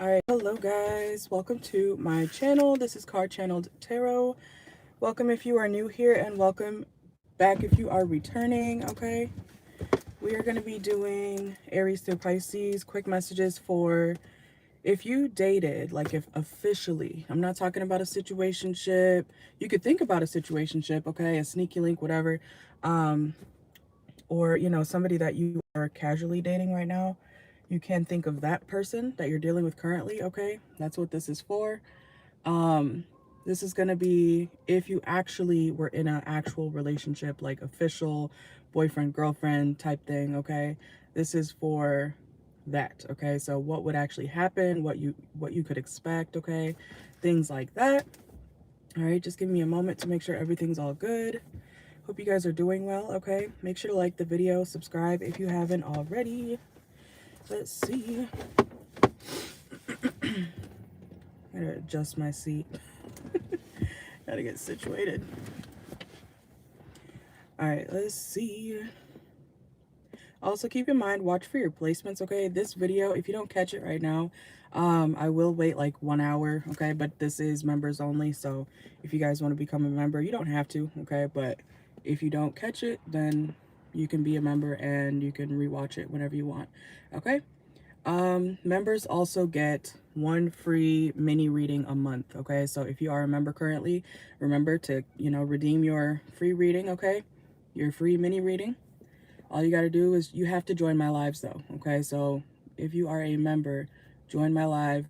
All right, hello guys, welcome to my channel. This is CarChanneledTarot. Welcome if you are new here, and welcome back if you are returning. Okay, we are going to be doing Aries through Pisces quick messages for if you dated, like if officially. I'm not talking about a situationship. You could think about a situationship, okay, a sneaky link, whatever, or somebody that you are casually dating right now. You can think of that person that you're dealing with currently. Okay, that's what this is for. This is going to be if you actually were in an actual relationship, like official boyfriend girlfriend type thing. Okay, this is for that. Okay, so what would actually happen, what you could expect, okay, things like that. All right, just give me a moment to make sure everything's all good. Hope you guys are doing well. Okay, make sure to like the video, subscribe if you haven't already. Let's see. Gotta adjust my seat. Gotta get situated. All right, let's see. Also, keep in mind, watch for your placements, okay? This video, if you don't catch it right now, I will wait like 1 hour, okay? But this is members only, so if you guys want to become a member, you don't have to, okay? But if you don't catch it, then you can be a member and you can rewatch it whenever you want, okay? Members also get one free mini reading a month, okay? So if you are a member currently, remember to, redeem your free reading, okay? Your free mini reading. All you got to do is you have to join my lives though, okay? So if you are a member, join my live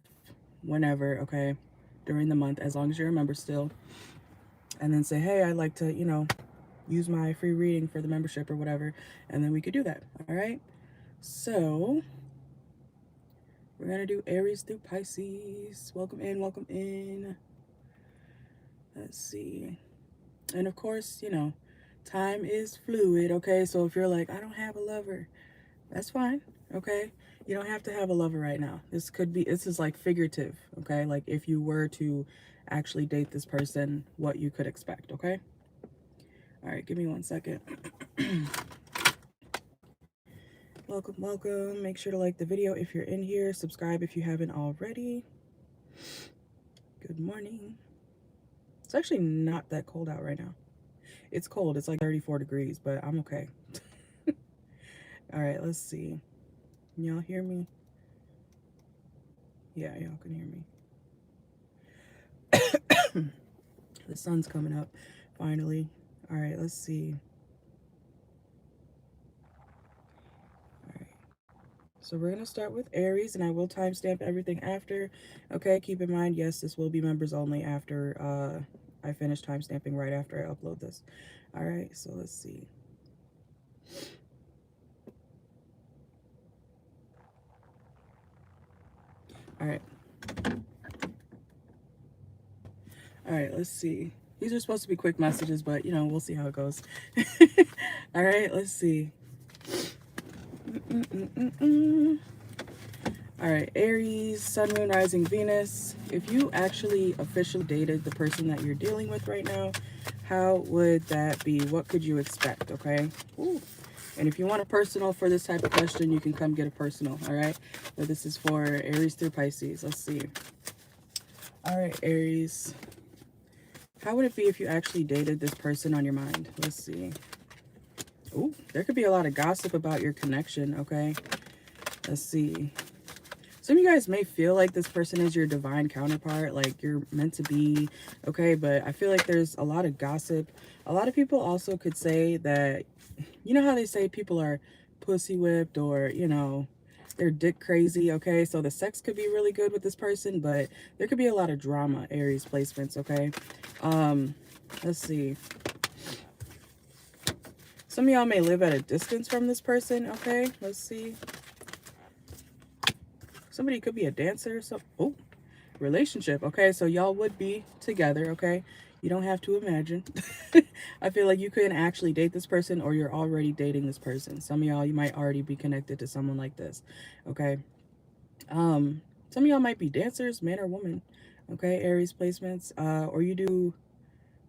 whenever, okay? During the month, as long as you're a member still. And then say, hey, I'd like to, use my free reading for the membership or whatever. And then we could do that, all right? So we're going to do Aries through Pisces. Welcome in, welcome in. Let's see. And of course, time is fluid, okay? So if you're like, I don't have a lover, that's fine, okay? You don't have to have a lover right now. This is like figurative, okay? Like if you were to actually date this person, what you could expect, okay? All right, give me 1 second. Welcome, welcome. Make sure to like the video if you're in here. Subscribe if you haven't already. Good morning. It's actually not that cold out right now. It's cold. It's like 34 degrees, but I'm okay. All right, let's see. Can y'all hear me? Yeah, y'all can hear me. The sun's coming up, finally. All right, let's see. All right. So we're going to start with Aries, and I will timestamp everything after. Okay, keep in mind, yes, this will be members only after I finish timestamping right after I upload this. All right, so let's see. All right. All right, let's see. These are supposed to be quick messages, but, we'll see how it goes. All right, let's see. All right, Aries, Sun, Moon, Rising, Venus. If you actually officially dated the person that you're dealing with right now, how would that be? What could you expect, okay? Ooh. And if you want a personal for this type of question, you can come get a personal, all right? But this is for Aries through Pisces. Let's see. All right, Aries. How would it be if you actually dated this person on your mind? Let's see. Ooh, there could be a lot of gossip about your connection, okay? Let's see. Some of you guys may feel like this person is your divine counterpart, like you're meant to be, okay? But I feel like there's a lot of gossip. A lot of people also could say that, you know how they say people are pussy whipped or, they're dick crazy, okay? So the sex could be really good with this person, but there could be a lot of drama, Aries placements, okay? Let's see. Some of y'all may live at a distance from this person, okay? Let's see. Somebody could be a dancer. So, oh, relationship. Okay, so y'all would be together, okay? You don't have to imagine. I feel like you couldn't actually date this person, or you're already dating this person. Some of y'all, you might already be connected to someone like this, okay? Some of y'all might be dancers, man or woman, okay? Aries placements, or you do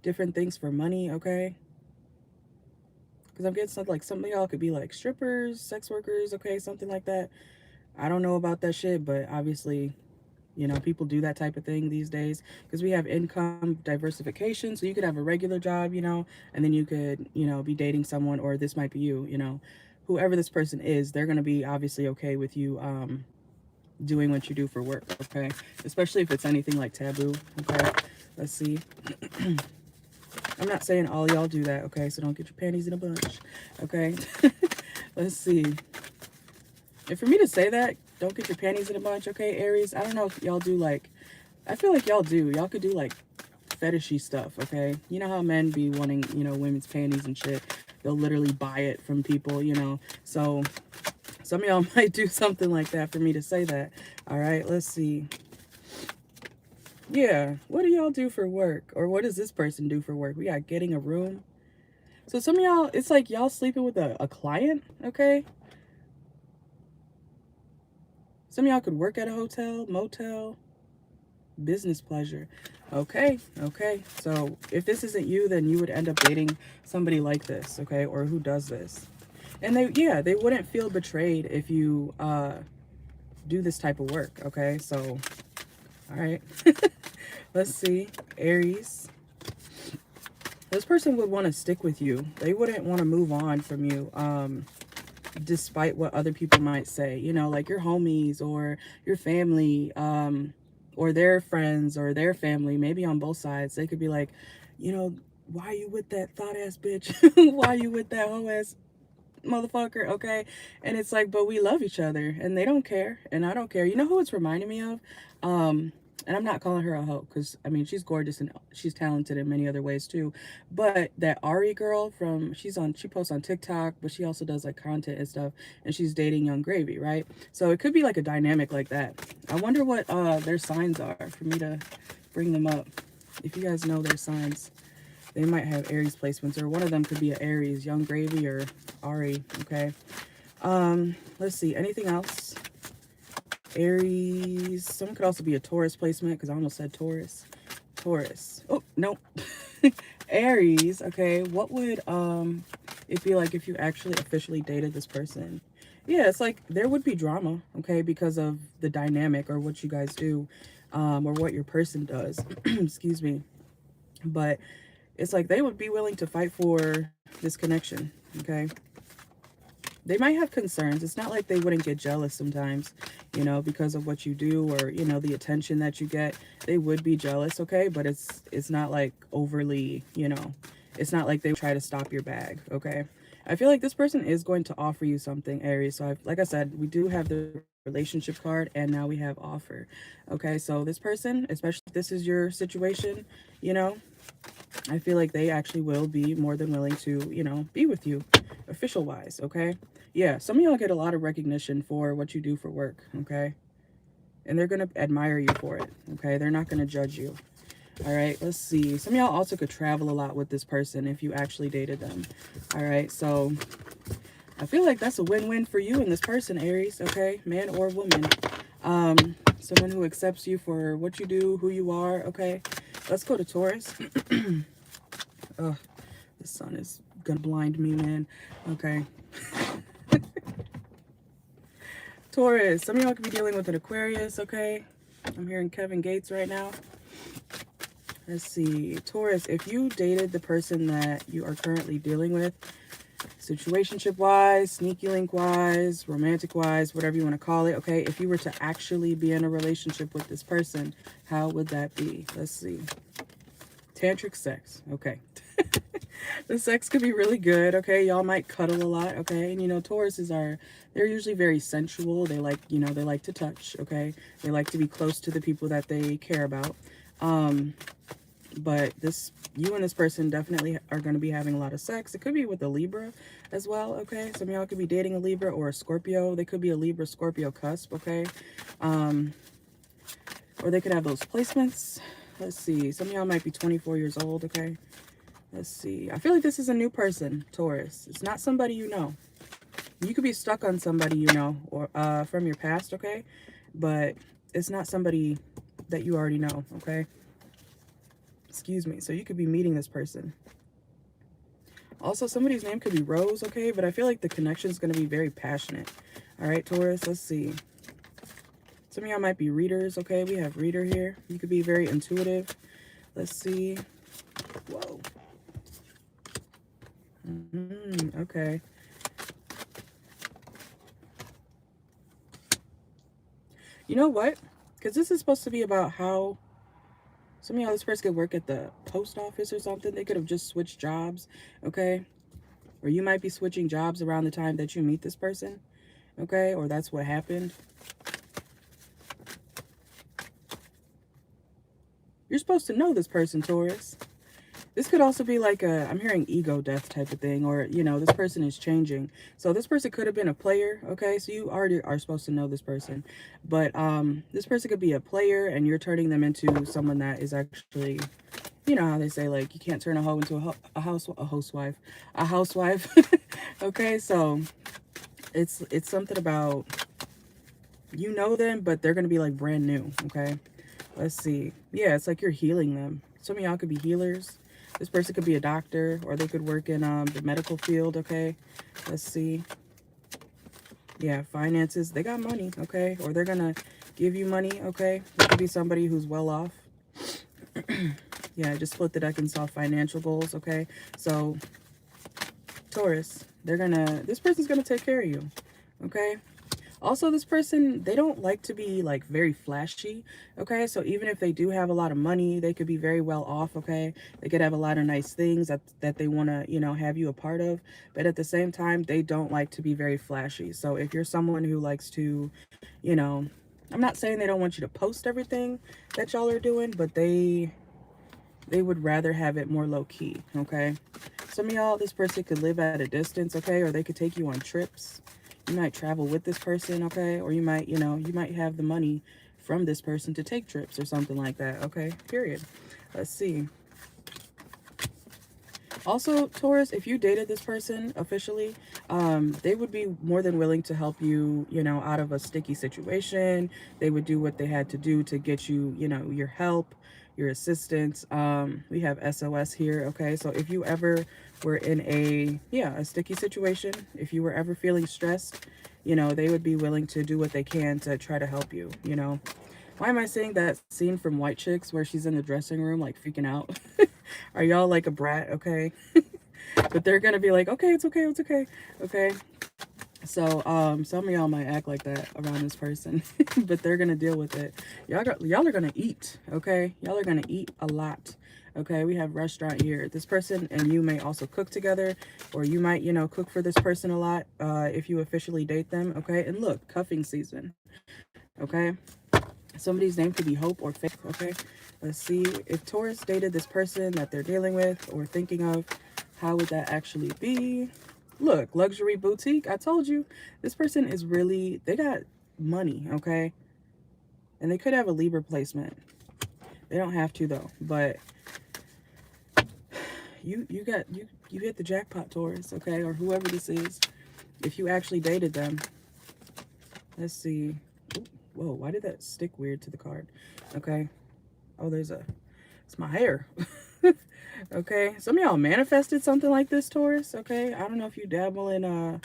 different things for money, okay? Because I'm getting something like some of y'all could be like strippers, sex workers, okay? Something like that. I don't know about that shit, but obviously You know, people do that type of thing these days because we have income diversification. So you could have a regular job, you know, and then you could, you know, be dating someone, or this might be you, you know, whoever this person is, they're going to be obviously okay with you doing what you do for work, okay? Especially if it's anything like taboo, okay? Let's see. I'm not saying all y'all do that, okay? So don't get your panties in a bunch, okay? Let's see. And for me to say that, don't get your panties in a bunch, okay, Aries? I don't know if y'all do, like, I feel like y'all do. Y'all could do, like, fetishy stuff, okay? You know how men be wanting, you know, women's panties and shit. They'll literally buy it from people, you know? So some of y'all might do something like that for me to say that. All right, let's see. Yeah, what do y'all do for work? Or what does this person do for work? We got getting a room. So some of y'all, it's like y'all sleeping with a client, okay? Some of y'all could work at a hotel, motel, business pleasure. Okay, okay. So if this isn't you, then you would end up dating somebody like this, okay? Or who does this. And they wouldn't feel betrayed if you do this type of work, okay? So, all right. Let's see. Aries. This person would want to stick with you. They wouldn't want to move on from you, despite what other people might say. You know, like your homies or your family, or their friends or their family, maybe on both sides. They could be like, you know, why you with that thought-ass bitch? Why you with that hoe-ass motherfucker, okay? And it's like, but we love each other, and they don't care, and I don't care. You know who it's reminding me of? And I'm not calling her a hoe, because I mean, she's gorgeous and she's talented in many other ways too. But that Ari girl from, she posts on TikTok, but she also does like content and stuff, and she's dating Young Gravy, right? So it could be like a dynamic like that. I wonder what their signs are for me to bring them up. If you guys know their signs, they might have Aries placements, or one of them could be an Aries, Young Gravy or Ari, okay? Let's see, anything else? Aries, someone could also be a Taurus placement, because I almost said Taurus. Taurus. Oh, no. Aries, okay, what would it be like if you actually officially dated this person? Yeah, it's like there would be drama, okay, because of the dynamic or what you guys do, or what your person does. Excuse me. But it's like they would be willing to fight for this connection, okay? They might have concerns. It's not like they wouldn't get jealous sometimes, you know, because of what you do, or, you know, the attention that you get. They would be jealous, okay? But it's not like overly, you know, it's not like they try to stop your bag, okay? I feel like this person is going to offer you something, Aries. So like I said, we do have the relationship card, and now we have offer, okay? So this person, especially if this is your situation, you know, I feel like they actually will be more than willing to, you know, be with you official wise, okay? Yeah, some of y'all get a lot of recognition for what you do for work, okay? And they're going to admire you for it, okay? They're not going to judge you. All right, let's see. Some of y'all also could travel a lot with this person if you actually dated them. All right, so I feel like that's a win-win for you and this person, Aries, okay? Man or woman. Someone who accepts you for what you do, who you are, okay? Let's go to Taurus. Oh, the sun is gonna blind me, man. Okay. Taurus, some of y'all could be dealing with an Aquarius, okay? I'm hearing Kevin Gates right now. Let's see. Taurus, if you dated the person that you are currently dealing with, situationship-wise, sneaky link-wise, romantic-wise, whatever you want to call it, okay? If you were to actually be in a relationship with this person, how would that be? Let's see. Tantric sex, okay. The sex could be really good, okay? Y'all might cuddle a lot, okay? And, you know, Tauruses are, they're usually very sensual. They like, you know, they like to touch, okay? They like to be close to the people that they care about. But you and this person definitely are going to be having a lot of sex. It could be with a Libra as well, okay? Some of y'all could be dating a Libra or a Scorpio. They could be a Libra-Scorpio cusp, okay? Or they could have those placements. Let's see. Some of y'all might be 24 years old, okay? Let's see. I feel like this is a new person, Taurus. It's not somebody you know. You could be stuck on somebody you know, or from your past, okay? But it's not somebody that you already know, okay? Excuse me. So you could be meeting this person. Also, somebody's name could be Rose, okay? But I feel like the connection is going to be very passionate. All right, Taurus, let's see. Some of y'all might be readers, okay? We have reader here. You could be very intuitive. Let's see. Whoa. Okay. You know what? Because this is supposed to be about how some of y'all, this person could work at the post office or something. They could have just switched jobs, okay? Or you might be switching jobs around the time that you meet this person, okay? Or that's what happened. You're supposed to know this person, Taurus. This could also be like a, I'm hearing ego death type of thing, or, you know, this person is changing. So this person could have been a player, okay? So you already are supposed to know this person. But this person could be a player and you're turning them into someone that is actually, you know how they say, like, you can't turn a hoe into a housewife. Okay, so it's something about, you know them, but they're going to be like brand new, okay? Let's see. Yeah, it's like you're healing them. Some of y'all could be healers. This person could be a doctor, or they could work in the medical field, okay? Let's see. Yeah, finances. They got money, okay? Or they're going to give you money, okay? It could be somebody who's well off. Yeah, just split the deck and saw financial goals, okay? So, Taurus, this person's going to take care of you, okay? Also, this person, they don't like to be like very flashy, okay? So even if they do have a lot of money, they could be very well off, okay? They could have a lot of nice things that they want to, you know, have you a part of. But at the same time, they don't like to be very flashy. So if you're someone who likes to, you know, I'm not saying they don't want you to post everything that y'all are doing, but they would rather have it more low-key, okay? Some of y'all, this person could live at a distance, okay? Or they could take you on trips. You might travel with this person, okay? Or you might, you know, you might have the money from this person to take trips or something like that, okay? Period. Let's see. Also, Taurus, if you dated this person officially, they would be more than willing to help you, you know, out of a sticky situation. They would do what they had to do to get you, you know, your help, your assistance. We have SOS here, okay? So if you ever were in a sticky situation, if you were ever feeling stressed, you know, they would be willing to do what they can to try to help you, you know? Why am I saying that scene from White Chicks where she's in the dressing room, like, freaking out? Are y'all like a brat, okay? But they're gonna be like, okay, it's okay, it's okay, okay? So, some of y'all might act like that around this person, but they're gonna deal with it. Y'all are gonna eat, okay? Y'all are gonna eat a lot, okay? We have restaurant here. This person and you may also cook together, or you might, you know, cook for this person a lot if you officially date them, okay? And look, cuffing season, okay? Somebody's name could be Hope or Faith, okay? Let's see. If Taurus dated this person that they're dealing with or thinking of, how would that actually be? Look, luxury boutique. I told you, this person is really, they got money, okay? And they could have a Libra placement. They don't have to, though. But you hit the jackpot, Taurus, okay? Or whoever this is. If you actually dated them. Let's see. Ooh, whoa, why did that stick weird to the card? Okay. Oh, it's my hair. Okay. Some of y'all manifested something like this, Taurus. Okay. I don't know if you dabble in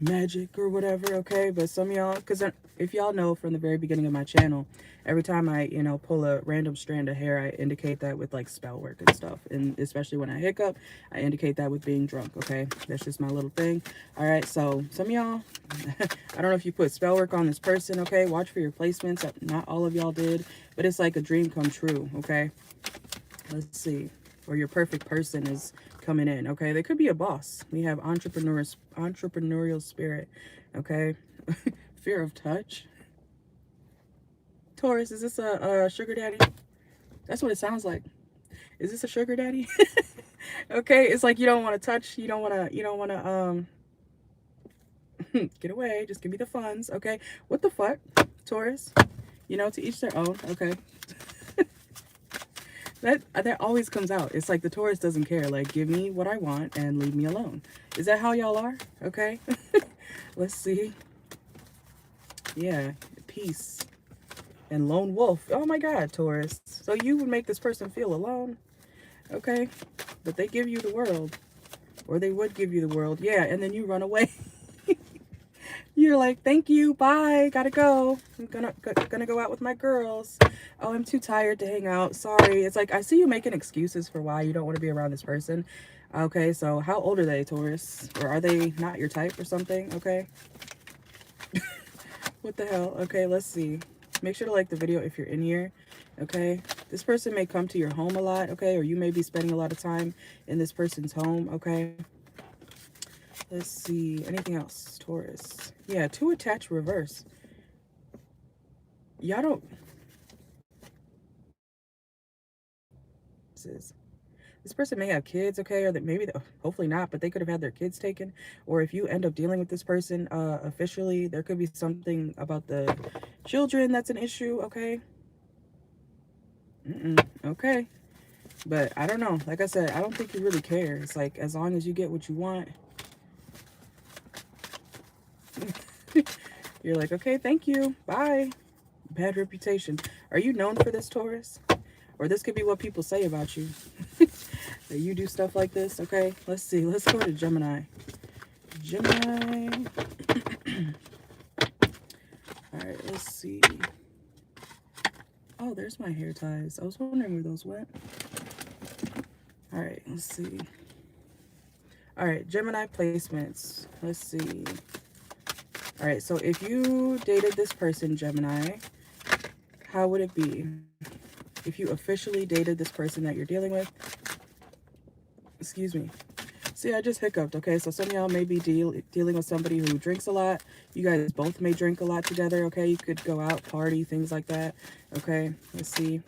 magic or whatever, okay? But some of y'all, because if y'all know from the very beginning of my channel, every time I, you know, pull a random strand of hair, I indicate that with like spell work and stuff. And especially when I hiccup, I indicate that with being drunk, okay? That's just my little thing. All right, so some of y'all, I don't know if you put spell work on this person, okay? Watch for your placements. Not all of y'all did, but it's like a dream come true, okay? Let's see. Or your perfect person is coming in, okay? They could be a boss. We have entrepreneurial spirit, okay? Fear of touch. Taurus, is this a sugar daddy? That's what it sounds like. Is this a sugar daddy? Okay, it's like you don't want to touch, you don't want to get away, just give me the funds, okay? What the fuck, Taurus? You know, to each their own, okay? That always comes out. It's like the Taurus doesn't care. Like, give me what I want and leave me alone. Is that how y'all are? Okay. Let's see. Yeah. Peace. And lone wolf. Oh my God, Taurus. So you would make this person feel alone. Okay. But they give you the world. Or they would give you the world. Yeah. And then you run away. You're like, thank you, bye, gotta go. I'm gonna go out with my girls. Oh, I'm too tired to hang out. Sorry. It's like, I see you making excuses for why you don't want to be around this person. Okay, so how old are they, Taurus? Or are they not your type or something? Okay. What the hell? Okay, let's see. Make sure to like the video if you're in here. Okay, this person may come to your home a lot. Okay, or you may be spending a lot of time in this person's home. Okay, let's see. Anything else, Taurus? Yeah, to attach reverse. Y'all don't. This person may have kids, okay, or that maybe, hopefully not, but they could have had their kids taken. Or if you end up dealing with this person officially, there could be something about the children that's an issue, okay? Okay. But I don't know. Like I said, I don't think you really care. It's like, as long as you get what you want. You're like, okay, thank you. Bye. Bad reputation. Are you known for this, Taurus? Or this could be what people say about you. That you do stuff like this, okay? Let's see. Let's go to Gemini. Gemini. Alright, let's see. Oh, there's my hair ties. I was wondering where those went. Alright, let's see. Alright, Gemini placements. Let's see. Alright, so if you dated this person, Gemini, how would it be? If you officially dated this person that you're dealing with. Excuse me. See, I just hiccuped, okay? So some of y'all may be dealing with somebody who drinks a lot. You guys both may drink a lot together, okay? You could go out, party, things like that, okay? Let's see.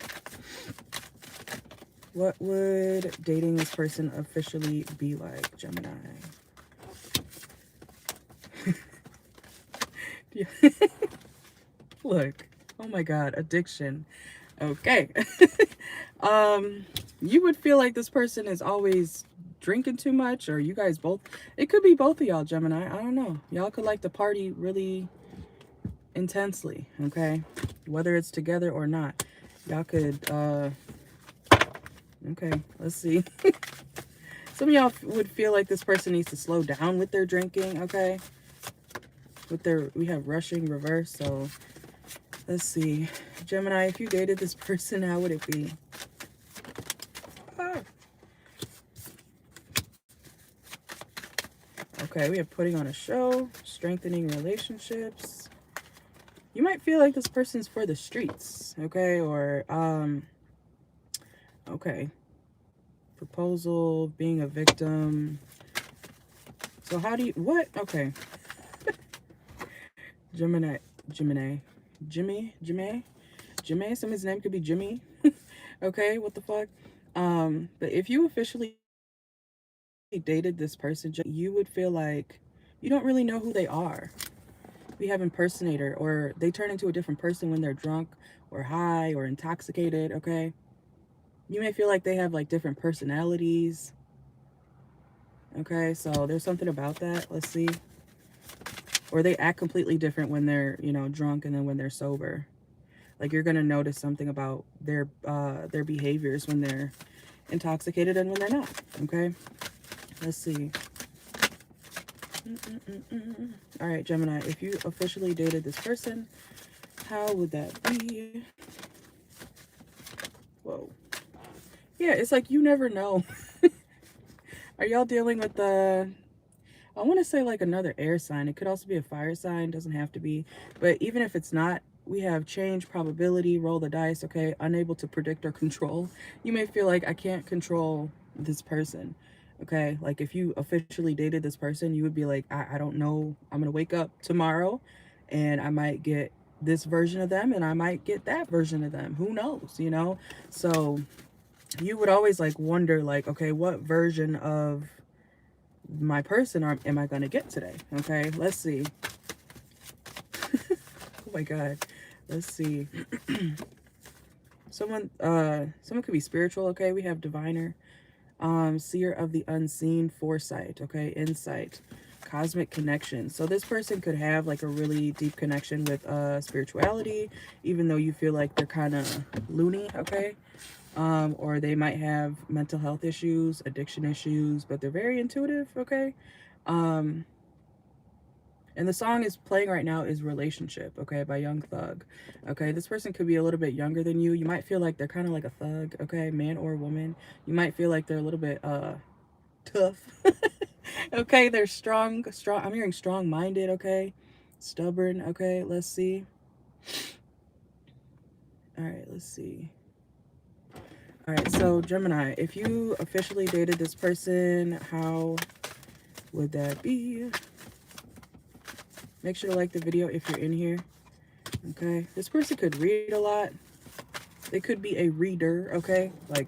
What would dating this person officially be like, Gemini? Look. Oh my God. Addiction. Okay. You would feel like this person is always drinking too much, or you guys both. It could be both of y'all, Gemini. I don't know. Y'all could like to party really intensely, okay? Whether it's together or not. Y'all could, okay, let's see. Some of y'all would feel like this person needs to slow down with their drinking, okay? We have rushing reverse, so let's see. Gemini, if you dated this person, how would it be? Ah. Okay, we have putting on a show, strengthening relationships. You might feel like this person's for the streets, okay? Or, okay. Proposal, being a victim. So how do you, what? Okay. Gemini, Jimmy, somebody's name could be Jimmy. Okay, what the fuck? But if you officially dated this person, you would feel like you don't really know who they are. We have impersonator, or they turn into a different person when they're drunk or high or intoxicated, okay? You may feel like they have like different personalities. Okay, so there's something about that. Let's see. Or they act completely different when they're, you know, drunk and then when they're sober. Like you're gonna notice something about their behaviors when they're intoxicated and when they're not. Okay, let's see. All right, Gemini, if you officially dated this person, how would that be? Whoa. Yeah, it's like you never know. Are y'all dealing with the, I want to say like another air sign. It could also be a fire sign, doesn't have to be. But even if it's not, we have change, probability, roll the dice, okay? Unable to predict or control. You may feel like I can't control this person, okay? Like if you officially dated this person, you would be like, I don't know. I'm going to wake up tomorrow and I might get this version of them and I might get that version of them. Who knows, you know? So you would always like wonder like, okay, what version of my person am I going to get today? Okay, let's see. Oh my God. Let's see. Someone could be spiritual, okay? We have diviner, seer of the unseen, foresight, okay? Insight, cosmic connection. So this person could have like a really deep connection with spirituality, even though you feel like they're kind of loony, okay? Or they might have mental health issues, addiction issues, but they're very intuitive, okay? And the song is playing right now is Relationship, okay, by Young Thug. Okay, this person could be a little bit younger than you. You might feel like they're kind of like a thug, okay, man or woman. You might feel like they're a little bit tough. Okay, they're strong. I'm hearing strong-minded, okay? Stubborn, okay? Let's see. All right, let's see. All right, so Gemini, if you officially dated this person, how would that be? Make sure to like the video if you're in here. Okay, this person could read a lot. They could be a reader, okay? Like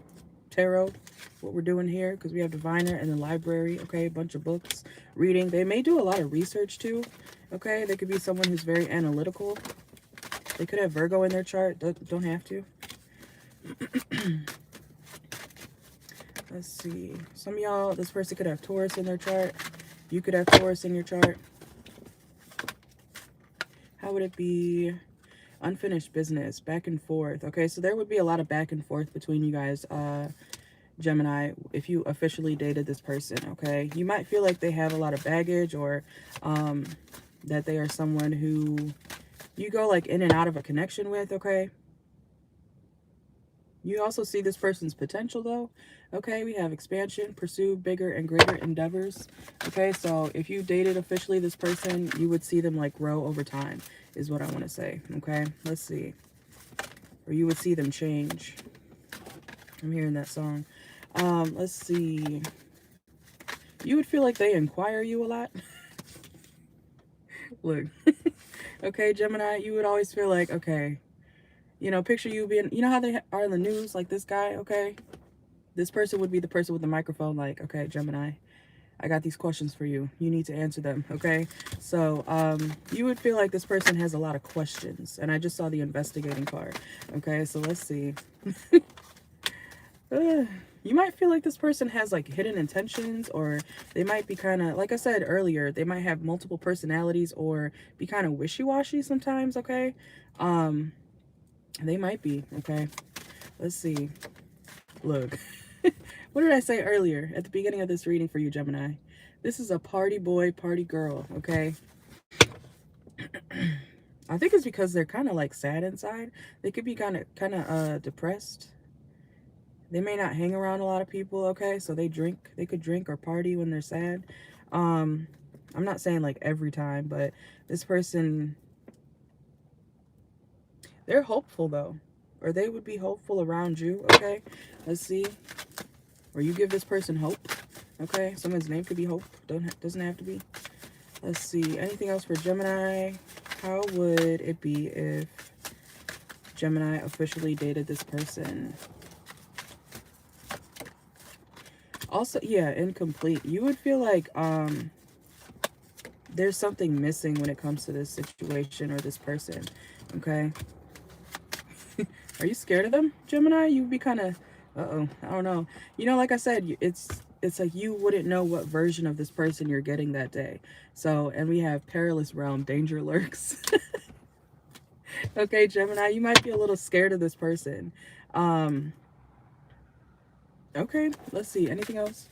tarot, what we're doing here, because we have diviner and the library, okay? A bunch of books, reading. They may do a lot of research too, okay? They could be someone who's very analytical. They could have Virgo in their chart. Don't have to. Let's see. Some of y'all, this person could have Taurus in their chart. You could have Taurus in your chart. How would it be? Unfinished business, back and forth. Okay, so there would be a lot of back and forth between you guys, Gemini, if you officially dated this person, okay? You might feel like they have a lot of baggage, or that they are someone who you go like in and out of a connection with, okay? You also see this person's potential though. Okay, we have expansion, pursue bigger and greater endeavors. Okay, so if you dated officially this person, you would see them like grow over time, is what I want to say. Okay, let's see. Or you would see them change. I'm hearing that song. Let's see. You would feel like they inquire you a lot. Look. Okay, Gemini, you would always feel like, okay, you know, picture you being, you know how they are in the news, like this guy, okay? This person would be the person with the microphone, like, okay, Gemini, I got these questions for you. You need to answer them, okay? So, you would feel like this person has a lot of questions. And I just saw the investigating part, okay? So let's see. You might feel like this person has, like, hidden intentions, or they might be kind of, like I said earlier, they might have multiple personalities or be kind of wishy-washy sometimes, okay? They might be, okay? Let's see. Look. What did I say earlier at the beginning of this reading for you, Gemini? This is a party boy, party girl, okay? I think it's because they're kind of like sad inside. They could be kind of depressed. They may not hang around a lot of people, okay? So they drink. They could drink or party when they're sad. I'm not saying like every time, but this person, they're hopeful though. Or they would be hopeful around you, okay? Let's see. Or you give this person hope, okay? Someone's name could be Hope. Doesn't have to be. Let's see. Anything else for Gemini? How would it be if Gemini officially dated this person? Also, yeah, incomplete. You would feel like there's something missing when it comes to this situation or this person, okay? Are you scared of them, Gemini? You'd be kind of, I don't know. You know, like I said, it's like you wouldn't know what version of this person you're getting that day. So, and we have perilous realm, danger lurks. Okay, Gemini, you might be a little scared of this person. Okay, let's see. Anything else?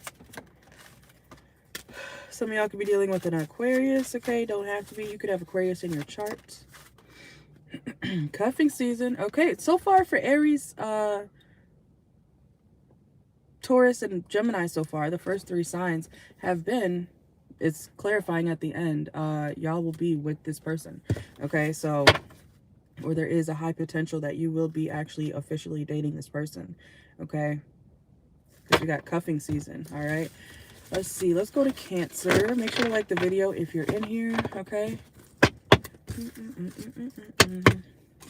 Some of y'all could be dealing with an Aquarius, okay? Don't have to be. You could have Aquarius in your chart. Cuffing season. Okay, so far for Aries, Taurus, and Gemini so far, the first 3 signs have been, it's clarifying at the end, y'all will be with this person. Okay, so, or there is a high potential that you will be actually officially dating this person. Okay, because we got cuffing season. All right, let's see. Let's go to Cancer. Make sure to like the video if you're in here. Okay.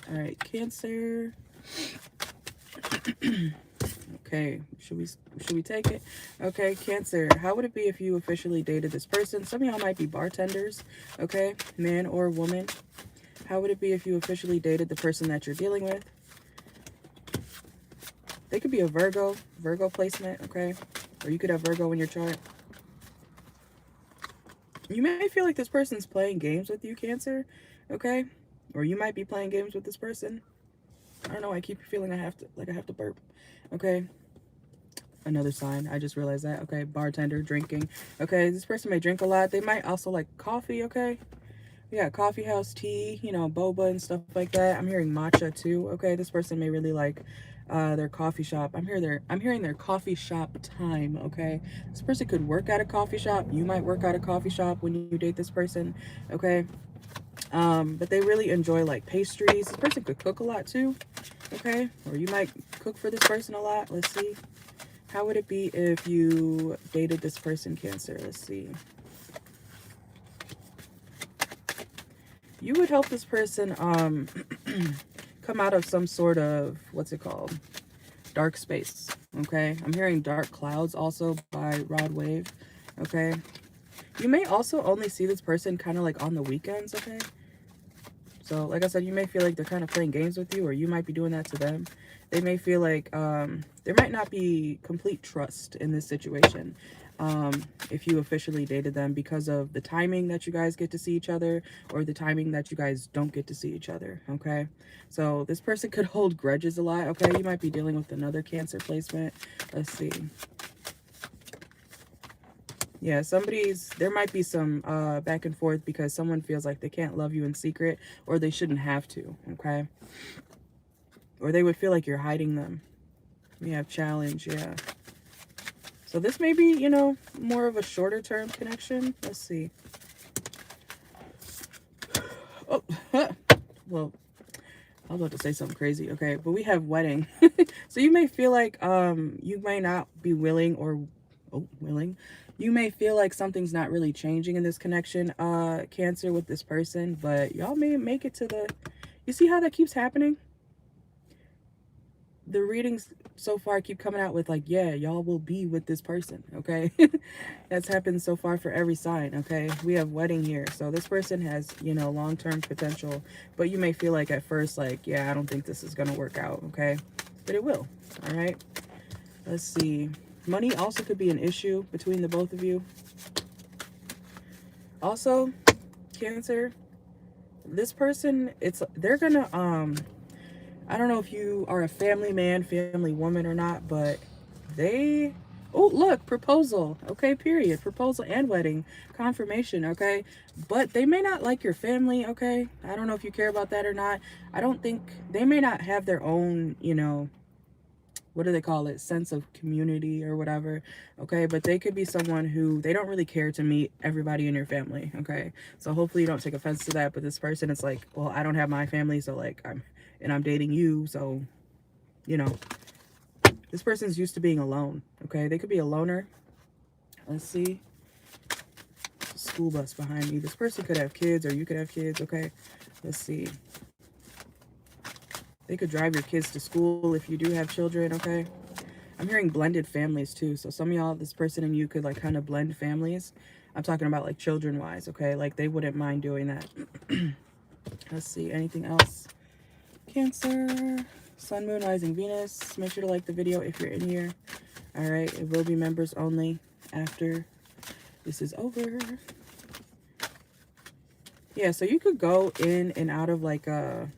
All right, Cancer. Okay, should we take it? Okay, Cancer, how would it be if you officially dated this person? Some of y'all might be bartenders, okay, man or woman. How would it be if you officially dated the person that you're dealing with? They could be a Virgo placement, okay? Or you could have Virgo in your chart. You may feel like this person's playing games with you, Cancer, okay? Or you might be playing games with this person. I don't know, I keep feeling I have to burp. Okay, another sign, I just realized that. Okay, bartender, drinking. Okay, this person may drink a lot. They might also like coffee, okay? We got coffee house tea, you know, boba and stuff like that. I'm hearing matcha too. Okay, this person may really like their coffee shop. I'm hearing their coffee shop time. Okay, this person could work at a coffee shop. You might work at a coffee shop when you date this person. Okay, but they really enjoy like pastries. This person could cook a lot too. Okay, or you might cook for this person a lot. Let's see. How would it be if you dated this person, Cancer? Let's see. You would help this person come out of some sort of, what's it called? Dark space. Okay. I'm hearing Dark Clouds also by Rod Wave. Okay. You may also only see this person kind of like on the weekends. Okay. So like I said, you may feel like they're kind of playing games with you, or you might be doing that to them. They may feel like there might not be complete trust in this situation if you officially dated them, because of the timing that you guys get to see each other, or the timing that you guys don't get to see each other. Okay, so this person could hold grudges a lot. Okay, you might be dealing with another Cancer placement. Let's see. Yeah, there might be some back and forth because someone feels like they can't love you in secret, or they shouldn't have to. Okay, or they would feel like you're hiding them. We have challenge. Yeah, so this may be, you know, more of a shorter term connection. Let's see. Oh, well, I was about to say something crazy. Okay, but we have wedding. So you may feel like you may not be willing, or willing. You may feel like something's not really changing in this connection, Cancer, with this person, but y'all may make it to the, you see how that keeps happening? The readings so far keep coming out with like, yeah, y'all will be with this person. Okay. That's happened so far for every sign. Okay, we have wedding here, so this person has, you know, long-term potential, but you may feel like at first like, yeah, I don't think this is gonna work out. Okay, but it will. All right, let's see. Money also could be an issue between the both of you. Also, Cancer, this person, they're gonna I don't know if you are a family man, family woman or not, but they, oh, look, proposal. Okay, period. Proposal and wedding. Confirmation, okay? But they may not like your family, okay? I don't know if you care about that or not. I don't think, they may not have their own, you know, what do they call it? Sense of community or whatever, okay? But they could be someone who, they don't really care to meet everybody in your family, okay? So hopefully you don't take offense to that, but this person, it's like, well, I don't have my family, so like, I'm dating you, so, you know, this person's used to being alone. Okay, they could be a loner. Let's see. School bus behind me. This person could have kids, or you could have kids. Okay, let's see. They could drive your kids to school if you do have children. Okay, I'm hearing blended families too. So some of y'all, this person and you could like kind of blend families. I'm talking about like children wise. Okay, like they wouldn't mind doing that. Let's see, anything else? Cancer, Sun, Moon, Rising, Venus. Make sure to like the video if you're in here. All right, it will be members only after this is over. Yeah, so you could go in and out of like a,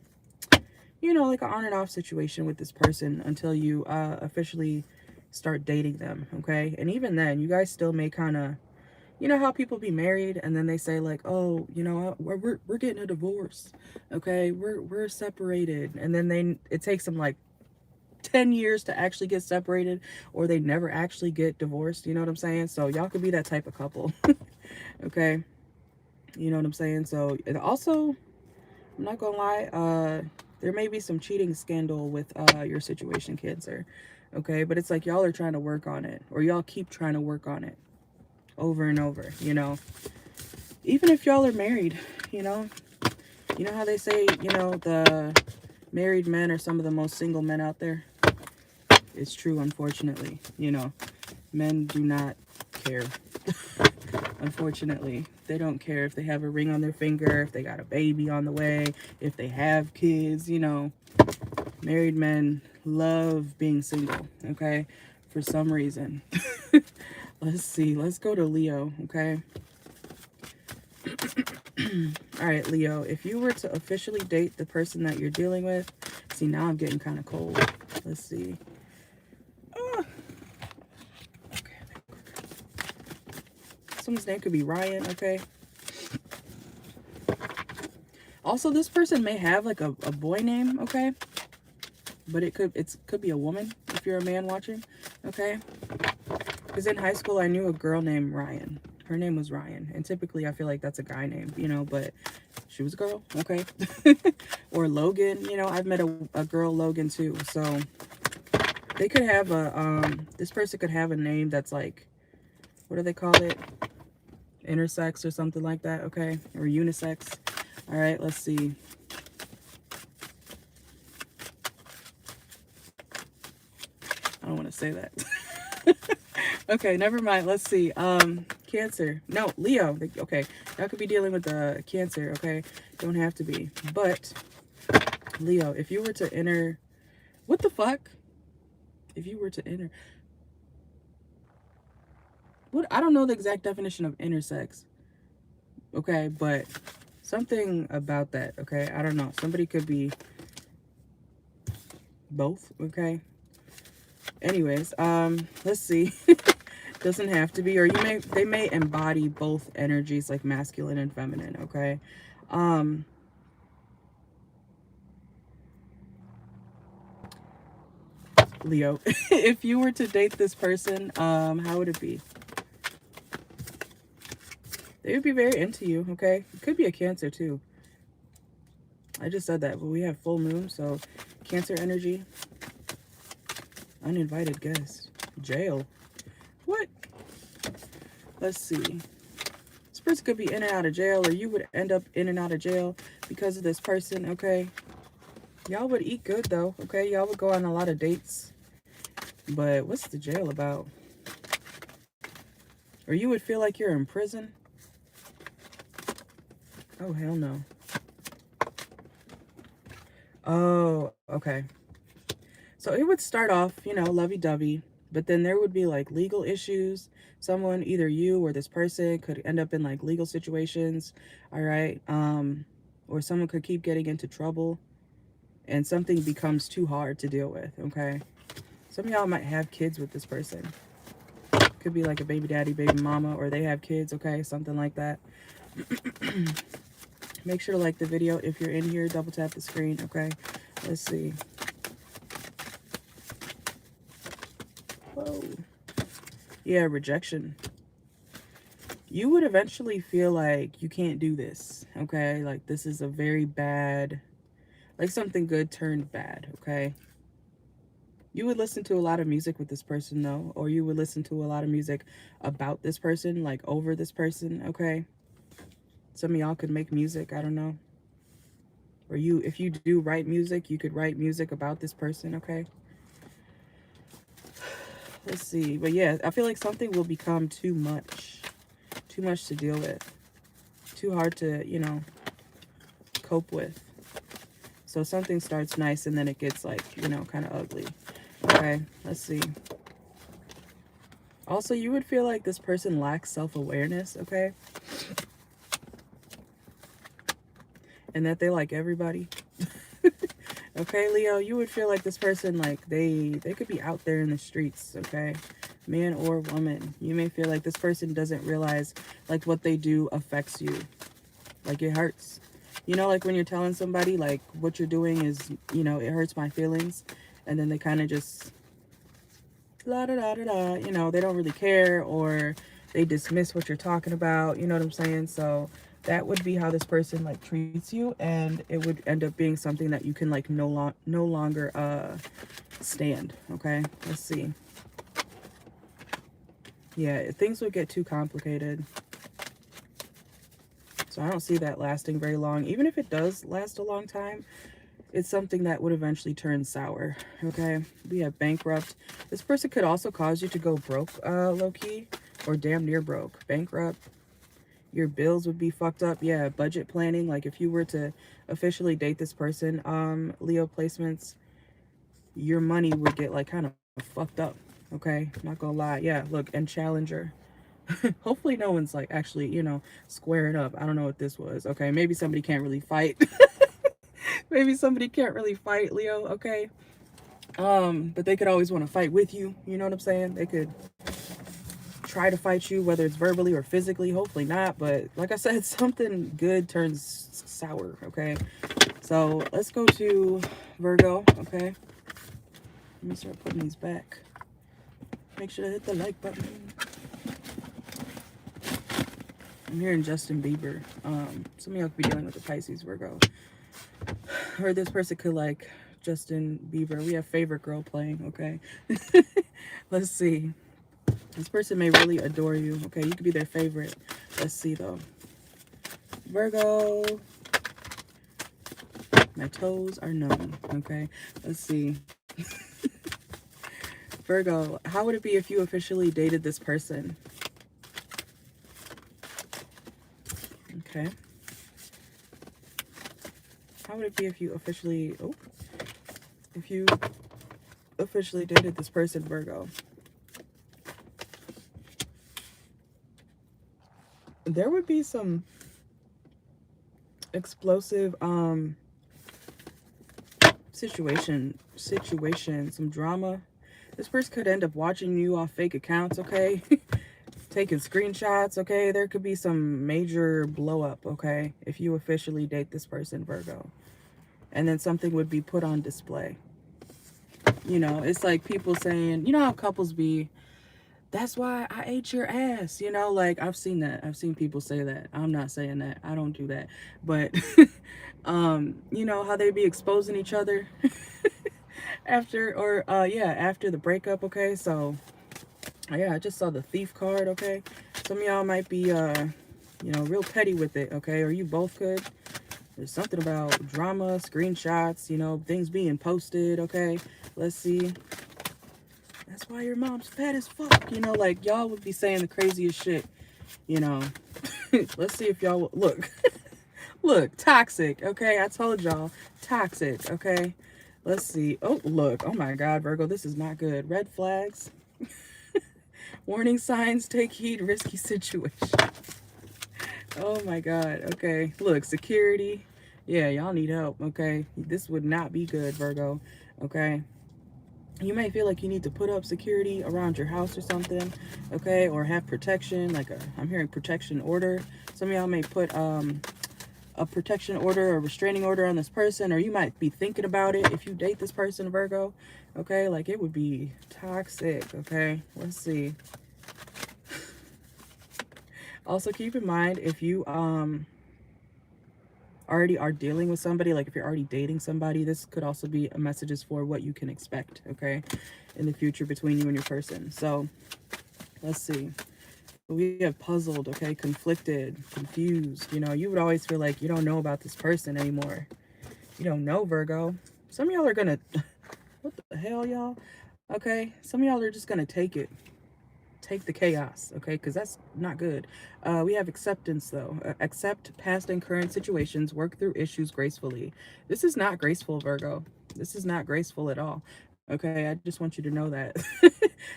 you know, like an on and off situation with this person until you officially start dating them, okay? And even then, you guys still may kind of, you know how people be married and then they say like, oh, you know, we're getting a divorce, okay? We're separated, and then it takes them like 10 years to actually get separated, or they never actually get divorced. You know what I'm saying? So y'all could be that type of couple. Okay, you know what I'm saying? So, and also, I'm not gonna lie, there may be some cheating scandal with your situation, Cancer. Okay, but it's like y'all are trying to work on it, or y'all keep trying to work on it over and over, you know, even if y'all are married. You know how they say, you know, the married men are some of the most single men out there. It's true, unfortunately. You know, men do not care. Unfortunately, they don't care if they have a ring on their finger, if they got a baby on the way, if they have kids. You know, married men love being single, okay, for some reason. Let's see, let's go to Leo, okay? All right, Leo, if you were to officially date the person that you're dealing with, see, now I'm getting kind of cold. Let's see. Okay. Someone's name could be Ryan, okay? Also, this person may have like a boy name, okay? But it could be a woman if you're a man watching, okay? Because in high school, I knew a girl named Ryan. Her name was Ryan. And typically, I feel like that's a guy name, you know, but she was a girl, okay? Or Logan, you know, I've met a girl Logan too. So they could have this person could have a name that's like, what do they call it? Intersex or something like that, okay? Or unisex. All right, let's see. I don't want to say that. Okay, never mind. Let's see. Cancer. No, Leo. Okay, y'all could be dealing with the Cancer, okay? Don't have to be. But, Leo, if you were to enter... What the fuck? If you were to enter... What? I don't know the exact definition of intersex. Okay, but something about that, okay? I don't know. Somebody could be both, okay? Anyways, let's see. Doesn't have to be, or they may embody both energies, like masculine and feminine, okay? Leo, if you were to date this person, how would it be? They would be very into you, okay? It could be a Cancer too. I just said that, but we have full moon, so Cancer energy. Uninvited guest. Jail. What? Let's see. This person could be in and out of jail, or you would end up in and out of jail because of this person, okay? Y'all would eat good, though, okay? Y'all would go on a lot of dates. But what's the jail about? Or you would feel like you're in prison? Oh, hell no. Oh, okay. So it would start off, you know, lovey-dovey, but then there would be like legal issues. Someone, either you or this person, could end up in like legal situations, all right? Or someone could keep getting into trouble and something becomes too hard to deal with, okay? Some of y'all might have kids with this person. Could be like a baby daddy, baby mama, or they have kids, okay? Something like that. Make sure to like the video. If you're in here, double tap the screen, okay? Let's see. Whoa. Yeah, rejection. You would eventually feel like you can't do this, okay? Like this is a very bad, like something good turned bad, okay? You would listen to a lot of music with this person, though, or you would listen to a lot of music about this person, like over this person, okay? Some of y'all could make music, I don't know. Or if you do write music, you could write music about this person, okay? Let's see. But yeah, I feel like something will become too much to deal with. Too hard to, you know, cope with. So something starts nice and then it gets like, you know, kind of ugly. Okay, let's see. Also, you would feel like this person lacks self-awareness, okay? And that they like everybody. Okay, Leo, you would feel like this person, like, they could be out there in the streets, okay? Man or woman. You may feel like this person doesn't realize, like, what they do affects you. Like, it hurts. You know, like when you're telling somebody, like, what you're doing is, you know, it hurts my feelings. And then they kind of just, la-da-da-da-da, you know, they don't really care, or they dismiss what you're talking about. You know what I'm saying? So that would be how this person like treats you, and it would end up being something that you can like no longer stand. Okay, let's see. Yeah, things would get too complicated, so I don't see that lasting very long. Even if it does last a long time, it's something that would eventually turn sour. Okay, we have bankrupt. This person could also cause you to go broke, low-key, or damn near broke. Bankrupt. Your bills would be fucked up. Yeah, budget planning. Like if you were to officially date this person, Leo placements, your money would get like kind of fucked up. Okay, not gonna lie. Yeah, look, and challenger. Hopefully no one's like actually, you know, squaring up. I don't know what this was. Okay, maybe somebody can't really fight. Maybe somebody can't really fight, Leo, okay? But they could always want to fight with you. You know what I'm saying? They could try to fight you, whether it's verbally or physically. Hopefully not, but like I said, something good turns sour, okay? So let's go to Virgo, okay? Let me start putting these back. Make sure to hit the like button. I'm hearing Justin Bieber. Some of y'all could be dealing with the Pisces, Virgo. Or this person could like Justin Bieber. We have favorite girl playing, okay? Let's see. This person may really adore you, okay? You could be their favorite. Let's see, though. Virgo. My toes are numb, okay? Let's see. Virgo, how would it be if you officially dated this person? Okay. How would it be if you officially... Oh. If you officially dated this person, Virgo? There would be some explosive situation, some drama. This person could end up watching you off fake accounts, okay? Taking screenshots, okay? There could be some major blow up, okay? If you officially date this person, Virgo. And then something would be put on display. You know, it's like people saying, you know how couples be, that's why I ate your ass, you know, like I've seen that. I've seen people say that. I'm not saying that. I don't do that. But you know how they be exposing each other after, or yeah, after the breakup, okay? So yeah, I just saw the thief card, okay? Some of y'all might be you know, real petty with it, okay? Or you both could. There's something about drama, screenshots, you know, things being posted, okay? Let's see. That's why your mom's fat as fuck. You know, like, y'all would be saying the craziest shit, you know. Let's see if y'all... Look. Look, toxic, okay? I told y'all. Toxic, okay? Let's see. Oh, look. Oh, my God, Virgo. This is not good. Red flags. Warning signs. Take heed. Risky situation. Oh, my God. Okay. Look, security. Yeah, y'all need help, okay? This would not be good, Virgo, okay? You may feel like you need to put up security around your house or something, okay? Or have protection, like I'm hearing protection order. Some of y'all may put a protection order or restraining order on this person, or you might be thinking about it if you date this person, Virgo, okay? Like, it would be toxic, okay? Let's see. Also, keep in mind, if you already are dealing with somebody, like if you're already dating somebody, this could also be a messages for what you can expect, okay, in the future between you and your person. So let's see. We have puzzled, okay, conflicted, confused. You know, you would always feel like you don't know about this person anymore. You don't know, Virgo. Some of y'all are gonna what the hell, y'all? Okay, some of y'all are just gonna take it. Take the chaos, okay, because that's not good. We have acceptance, though. Accept past and current situations, work through issues gracefully. This is not graceful, Virgo. This is not graceful at all, okay? I just want you to know that.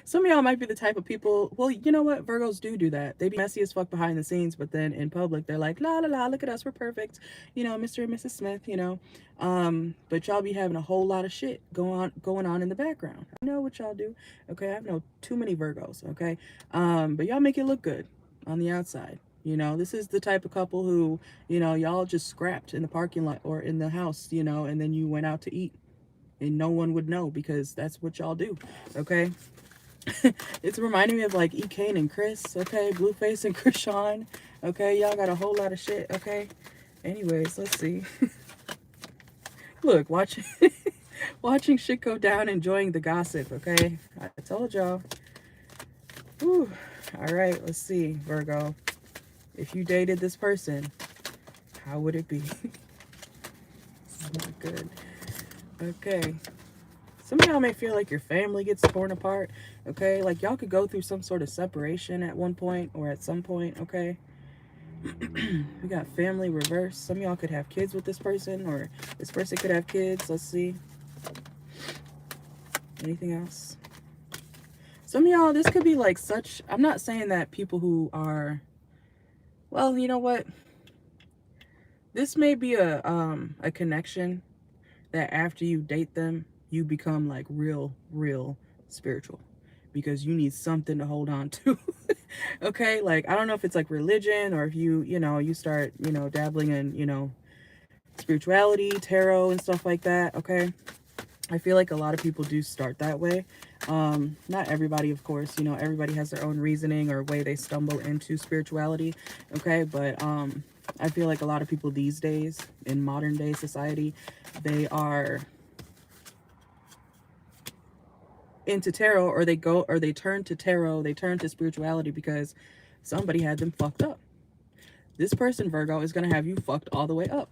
Some of y'all might be the type of people, well, you know what, Virgos do that. They be messy as fuck behind the scenes, but then in public they're like, la la la, look at us, we're perfect, you know, Mr. and Mrs. Smith, you know. But y'all be having a whole lot of shit going on in the background. I know what y'all do, okay? I know too many Virgos, okay? But y'all make it look good on the outside. You know, this is the type of couple who, you know, y'all just scrapped in the parking lot or in the house, you know, and then you went out to eat and no one would know because that's what y'all do, okay? It's reminding me of like E. Kane and Chris, okay? Blueface and Krishan, okay? Y'all got a whole lot of shit, okay? Anyways, let's see. Look, watching shit go down, enjoying the gossip, okay? I told y'all. Whew. All right, let's see, Virgo. If you dated this person, how would it be? It's not good. Okay. Some of y'all may feel like your family gets torn apart, okay? Like, y'all could go through some sort of separation at one point or at some point, okay? We got family reverse. Some of y'all could have kids with this person, or this person could have kids. Let's see. Anything else? Some of y'all, this could be like such... I'm not saying that people who are... Well, you know what? This may be a connection that after you date them, you become like real spiritual, because you need something to hold on to. Okay, like, I don't know if it's like religion, or if you start, dabbling in, spirituality, tarot, and stuff like that. Okay, I feel like a lot of people do start that way. Not everybody, of course, everybody has their own reasoning or way they stumble into spirituality. Okay, but I feel like a lot of people these days in modern day society, they are into tarot, or they turn to tarot, they turn to spirituality because somebody had them fucked up. This person, Virgo, is going to have you fucked all the way up.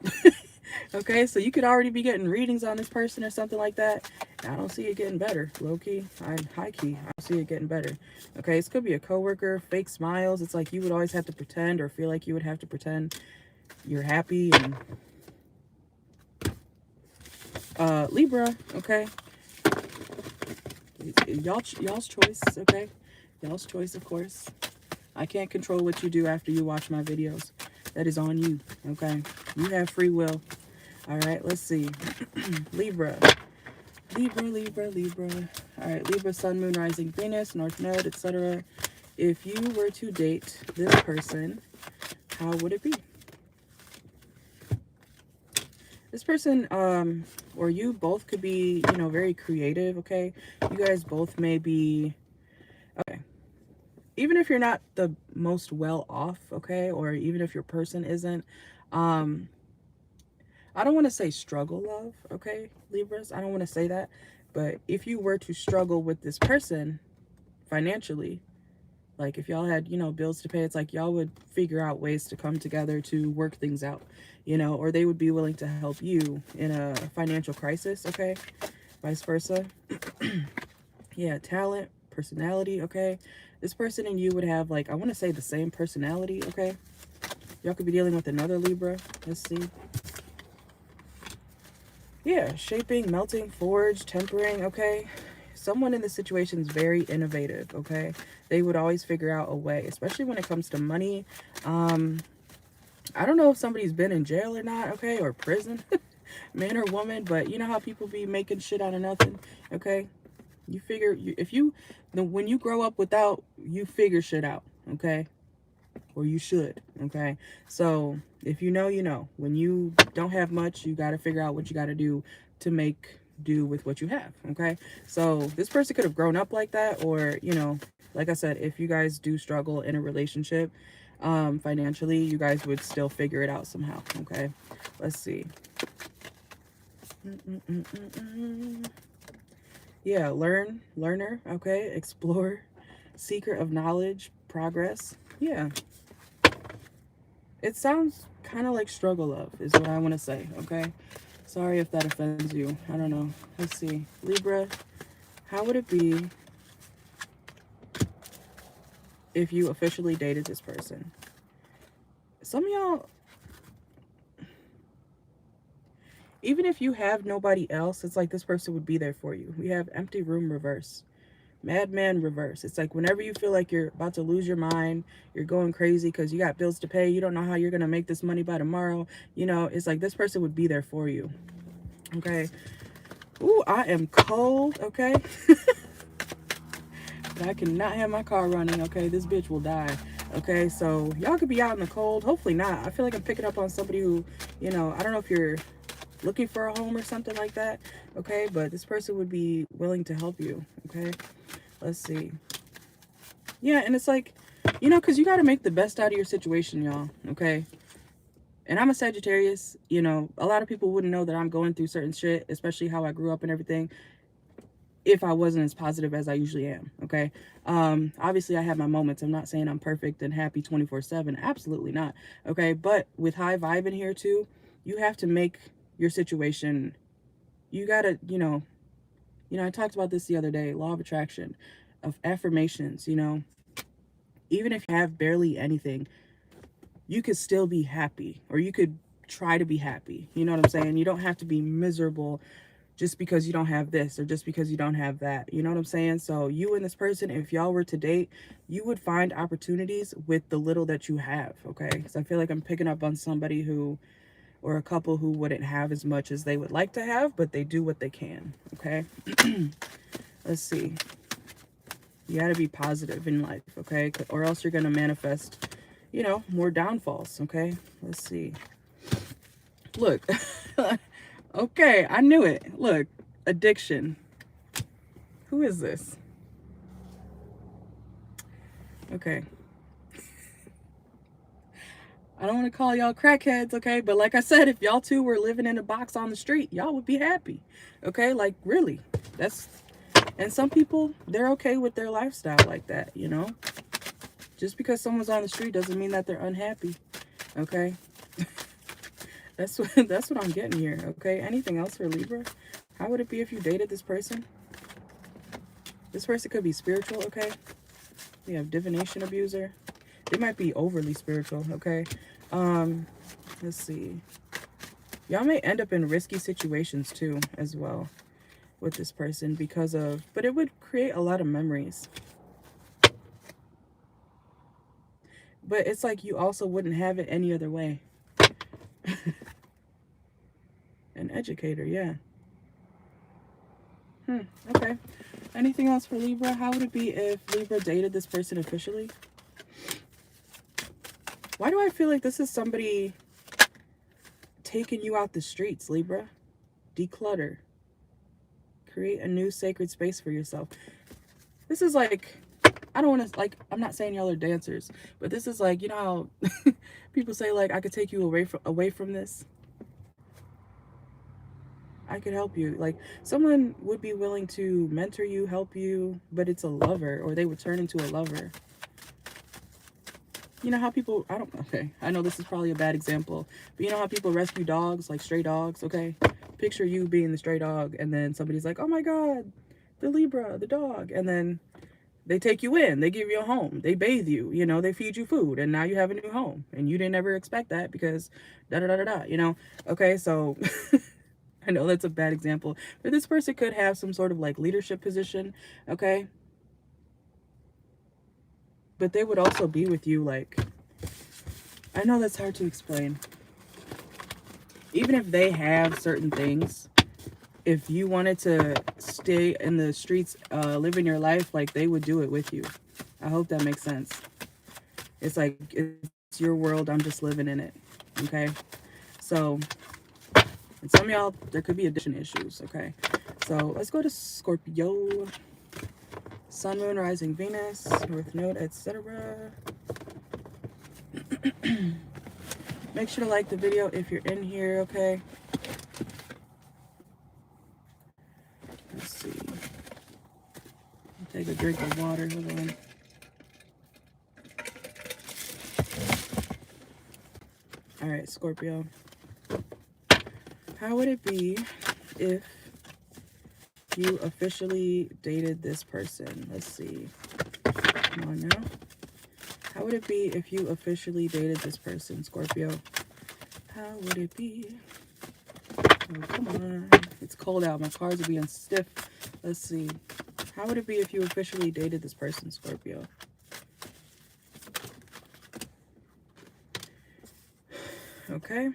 Okay, so you could already be getting readings on this person or something like that. I don't see it getting better. Low key, high key, I don't see it getting better. Okay, this could be a coworker, fake smiles. It's like you would always have to pretend, or feel like you would have to pretend you're happy. And Libra, okay, y'all's choice. Okay, y'all's choice, of course. I can't control what you do after you watch my videos. That is on you. Okay, you have free will. All right, let's see. Libra. All right, Libra, Sun, Moon, Rising, Venus, North Node, etc. If you were to date this person, how would it be? This person, or you both could be, very creative, okay? You guys both may be, okay. Even if you're not the most well off, okay? Or even if your person isn't, I don't want to say struggle love, okay, Libras? I don't want to say that. But if you were to struggle with this person financially, like if y'all had, bills to pay, it's like y'all would figure out ways to come together to work things out, or they would be willing to help you in a financial crisis, okay? Vice versa. Yeah, talent, personality, okay? This person and you would have, like, I want to say the same personality, okay? Y'all could be dealing with another Libra. Let's see. Yeah, shaping, melting, forge, tempering, okay? Someone in this situation is very innovative, okay? They would always figure out a way, especially when it comes to money. I don't know if somebody's been in jail or not, okay? Or prison, man or woman, but you know how people be making shit out of nothing, okay? You figure, when you grow up without, you figure shit out, okay? Or you should, okay? So if you know, when you don't have much, you got to figure out what you got to do to make do with what you have, okay? So this person could have grown up like that, or like I said, if you guys do struggle in a relationship financially, you guys would still figure it out somehow, okay? Let's see. Yeah, learner, okay? Explore, seeker of knowledge, progress. Yeah. It sounds kind of like struggle love is what I want to say, okay? Sorry if that offends you. I don't know. Let's see. Libra, how would it be if you officially dated this person? Some of y'all, even if you have nobody else, it's like this person would be there for you. We have empty room reverse. Madman reverse. It's like whenever you feel like you're about to lose your mind, you're going crazy because you got bills to pay, you don't know how you're going to make this money by tomorrow, it's like this person would be there for you. Okay. Ooh, I am cold, okay? But I cannot have my car running, okay? This bitch will die. Okay, so y'all could be out in the cold. Hopefully not. I feel like I'm picking up on somebody who, I don't know if you're looking for a home or something like that, okay? But this person would be willing to help you, okay? Let's see. Yeah, and it's like, because you got to make the best out of your situation, y'all, okay? And I'm a Sagittarius, a lot of people wouldn't know that I'm going through certain shit, especially how I grew up and everything, if I wasn't as positive as I usually am, okay? Obviously, I have my moments. I'm not saying I'm perfect and happy 24/7. Absolutely not, okay? But with high vibe in here, too, you have to make your situation, you got to, I talked about this the other day, law of attraction, of affirmations, even if you have barely anything, you could still be happy, or you could try to be happy. You know what I'm saying? You don't have to be miserable just because you don't have this or just because you don't have that. You know what I'm saying? So you and this person, if y'all were to date, you would find opportunities with the little that you have, okay? Because I feel like I'm picking up on somebody who, or a couple who wouldn't have as much as they would like to have, but they do what they can, okay? Let's see. You got to be positive in life, okay? Or else you're going to manifest, you know, more downfalls, okay? Let's see. Look. Okay, I knew it. Look, addiction. Who is this? Okay. I don't want to call y'all crackheads, okay? But like I said, if y'all two were living in a box on the street, y'all would be happy, okay? Like, really. And some people, they're okay with their lifestyle like that, you know? Just because someone's on the street doesn't mean that they're unhappy, okay? That's what I'm getting here, okay? Anything else for Libra? How would it be if you dated this person? This person could be spiritual, okay? We have divination abuser. They might be overly spiritual, okay? Let's see. Y'all may end up in risky situations too, as well, with this person because of, but it would create a lot of memories. But it's like you also wouldn't have it any other way. An educator, yeah. Okay. Anything else for Libra? How would it be if Libra dated this person officially? Why do I feel like this is somebody taking you out the streets, Libra? Declutter. Create a new sacred space for yourself. This is like, I don't want to, like, I'm not saying y'all are dancers, but this is like, you know how people say, like, I could take you away from this. I could help you. Like, someone would be willing to mentor you, help you, but it's a lover, or they would turn into a lover. You know how people, okay, I know this is probably a bad example, but you know how people rescue dogs, like stray dogs, okay? Picture you being the stray dog, and then somebody's like, oh my God, the Libra, the dog, and then they take you in, they give you a home, they bathe you, you know, they feed you food, and now you have a new home, and you didn't ever expect that because da-da-da-da-da, you know? Okay, so... I know that's a bad example, but this person could have some sort of like leadership position, okay? But they would also be with you, like, I know that's hard to explain. Even if they have certain things, if you wanted to stay in the streets, living your life, like, they would do it with you. I hope that makes sense. It's like, it's your world, I'm just living in it, okay? So... and some of y'all, there could be addiction issues, okay? So let's go to Scorpio. Sun, Moon, Rising, Venus, North Node, etc. Make sure to like the video if you're in here, okay? Let's see. Take a drink of water, hold on. All right, Scorpio. How would it be if you officially dated this person? Let's see. Come on now. How would it be if you officially dated this person, Scorpio? How would it be? Oh, come on. It's cold out. My cards are being stiff. Let's see. How would it be if you officially dated this person, Scorpio? Okay.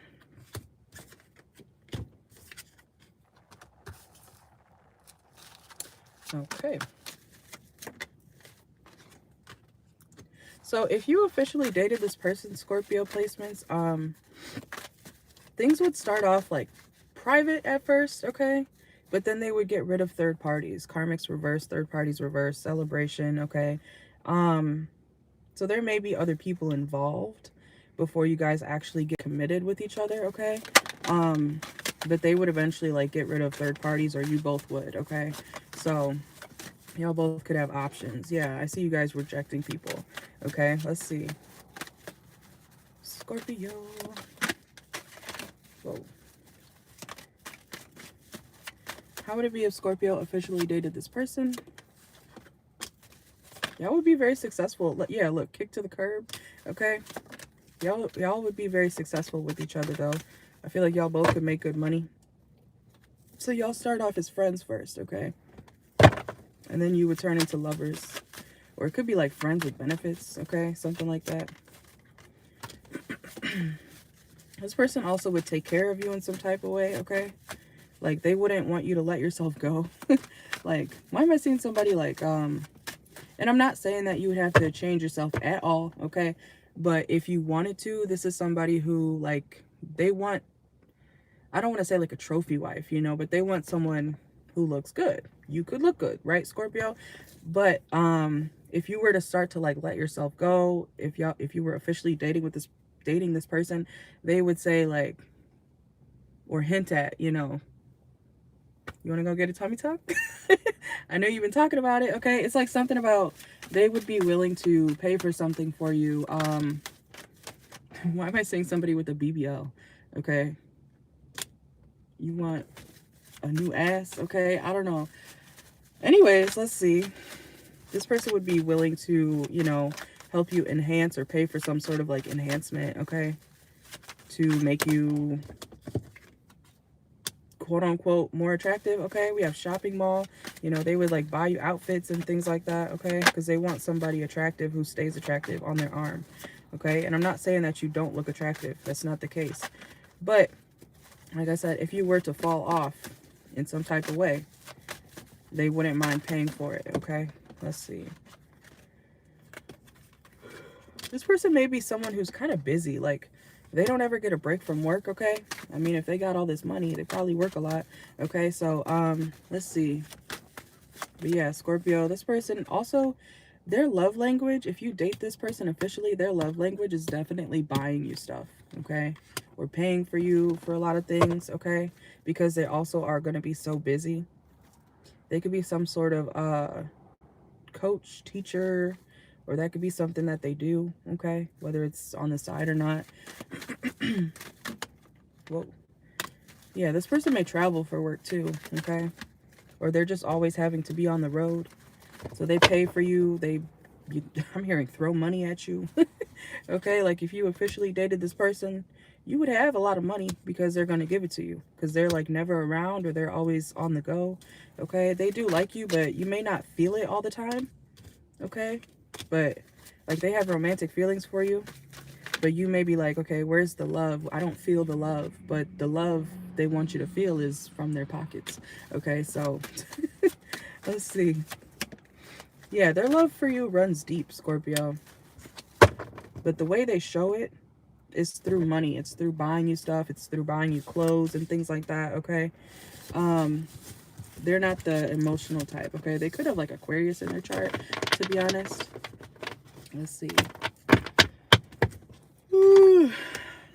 Okay. So if you officially dated this person, Scorpio placements, things would start off like private at first, okay? But then they would get rid of third parties. Karmics reverse, third parties reverse, celebration, okay? So there may be other people involved before you guys actually get committed with each other, okay? But they would eventually like get rid of third parties, or you both would, okay? So y'all both could have options. Yeah, I see you guys rejecting people. Okay, let's see. Scorpio. Whoa. How would it be if Scorpio officially dated this person? Y'all would be very successful. Yeah, look, kick to the curb. Okay. Y'all would be very successful with each other, though. I feel like y'all both could make good money. So y'all start off as friends first, okay? And then you would turn into lovers. Or it could be like friends with benefits, okay? Something like that. This person also would take care of you in some type of way, okay? Like, they wouldn't want you to let yourself go. Like, why am I seeing somebody like, And I'm not saying that you would have to change yourself at all, okay? But if you wanted to, this is somebody who, like, they want, I don't want to say like a trophy wife, you know, but they want someone who looks good. You could look good, right, Scorpio? But if you were to start to like let yourself go, if you were officially dating this person, they would say like, or hint at, you know, you want to go get a tummy tuck? I know you've been talking about it, okay? It's like something about they would be willing to pay for something for you. Why am I saying somebody with a BBL? Okay. You want a new ass, okay? I don't know. Anyways, let's see. This person would be willing to, you know, help you enhance or pay for some sort of like enhancement, okay? To make you quote unquote more attractive, okay? We have shopping mall, you know, they would like buy you outfits and things like that, okay? Because they want somebody attractive who stays attractive on their arm, okay? And I'm not saying that you don't look attractive, that's not the case. But like I said, if you were to fall off in some type of way, they wouldn't mind paying for it, okay? Let's see. This person may be someone who's kind of busy, like they don't ever get a break from work, okay? I mean, if they got all this money, they probably work a lot, okay? So, let's see. But yeah, Scorpio, this person also, their love language, if you date this person officially, their love language is definitely buying you stuff, okay? Or paying for you for a lot of things, okay? Because they also are going to be so busy. They could be some sort of coach, teacher, or that could be something that they do, okay? Whether it's on the side or not. Whoa. Yeah, this person may travel for work too, okay? Or they're just always having to be on the road. So they pay for you. I'm hearing throw money at you. Okay, like if you officially dated this person, you would have a lot of money because they're going to give it to you. Because they're like never around or they're always on the go. Okay, they do like you, but you may not feel it all the time. Okay, but like they have romantic feelings for you. But you may be like, okay, where's the love? I don't feel the love. But the love they want you to feel is from their pockets. Okay, so let's see. Yeah, their love for you runs deep, Scorpio. But the way they show it is through money. It's through buying you stuff. It's through buying you clothes and things like that, okay? They're not the emotional type, okay? They could have like Aquarius in their chart, to be honest. Let's see. Ooh.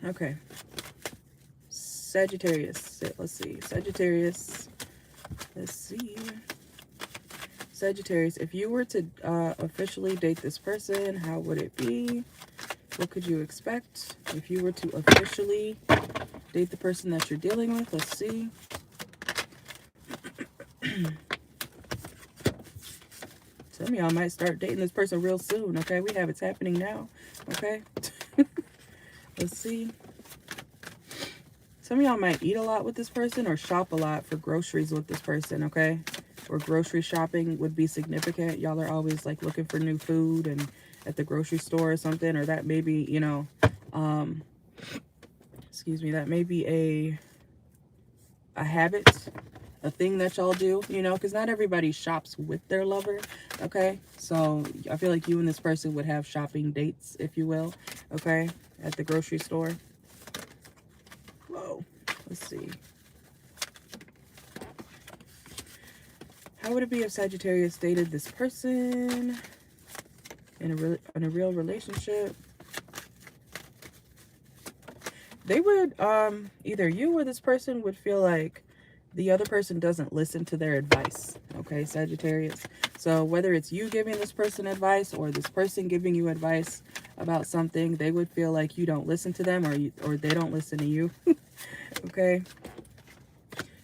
Okay. Sagittarius. Let's see. Sagittarius. Let's see. Sagittarius, if you were to officially date this person, how would it be? What could you expect if you were to officially date the person that you're dealing with? Let's see. Some of y'all might start dating this person real soon, okay? We have it's happening now, okay? Let's see. Some of y'all might eat a lot with this person or shop a lot for groceries with this person, okay? Or grocery shopping would be significant. Y'all are always like looking for new food and at the grocery store or something, or that may be, you know, excuse me, that may be a habit, a thing that y'all do, you know, because not everybody shops with their lover, okay? So I feel like you and this person would have shopping dates, if you will, okay, at the grocery store. Whoa, let's see. How would it be if Sagittarius dated this person in a real relationship? They would, either you or this person would feel like the other person doesn't listen to their advice, okay, Sagittarius? So whether it's you giving this person advice or this person giving you advice about something, they would feel like you don't listen to them or they don't listen to you, okay?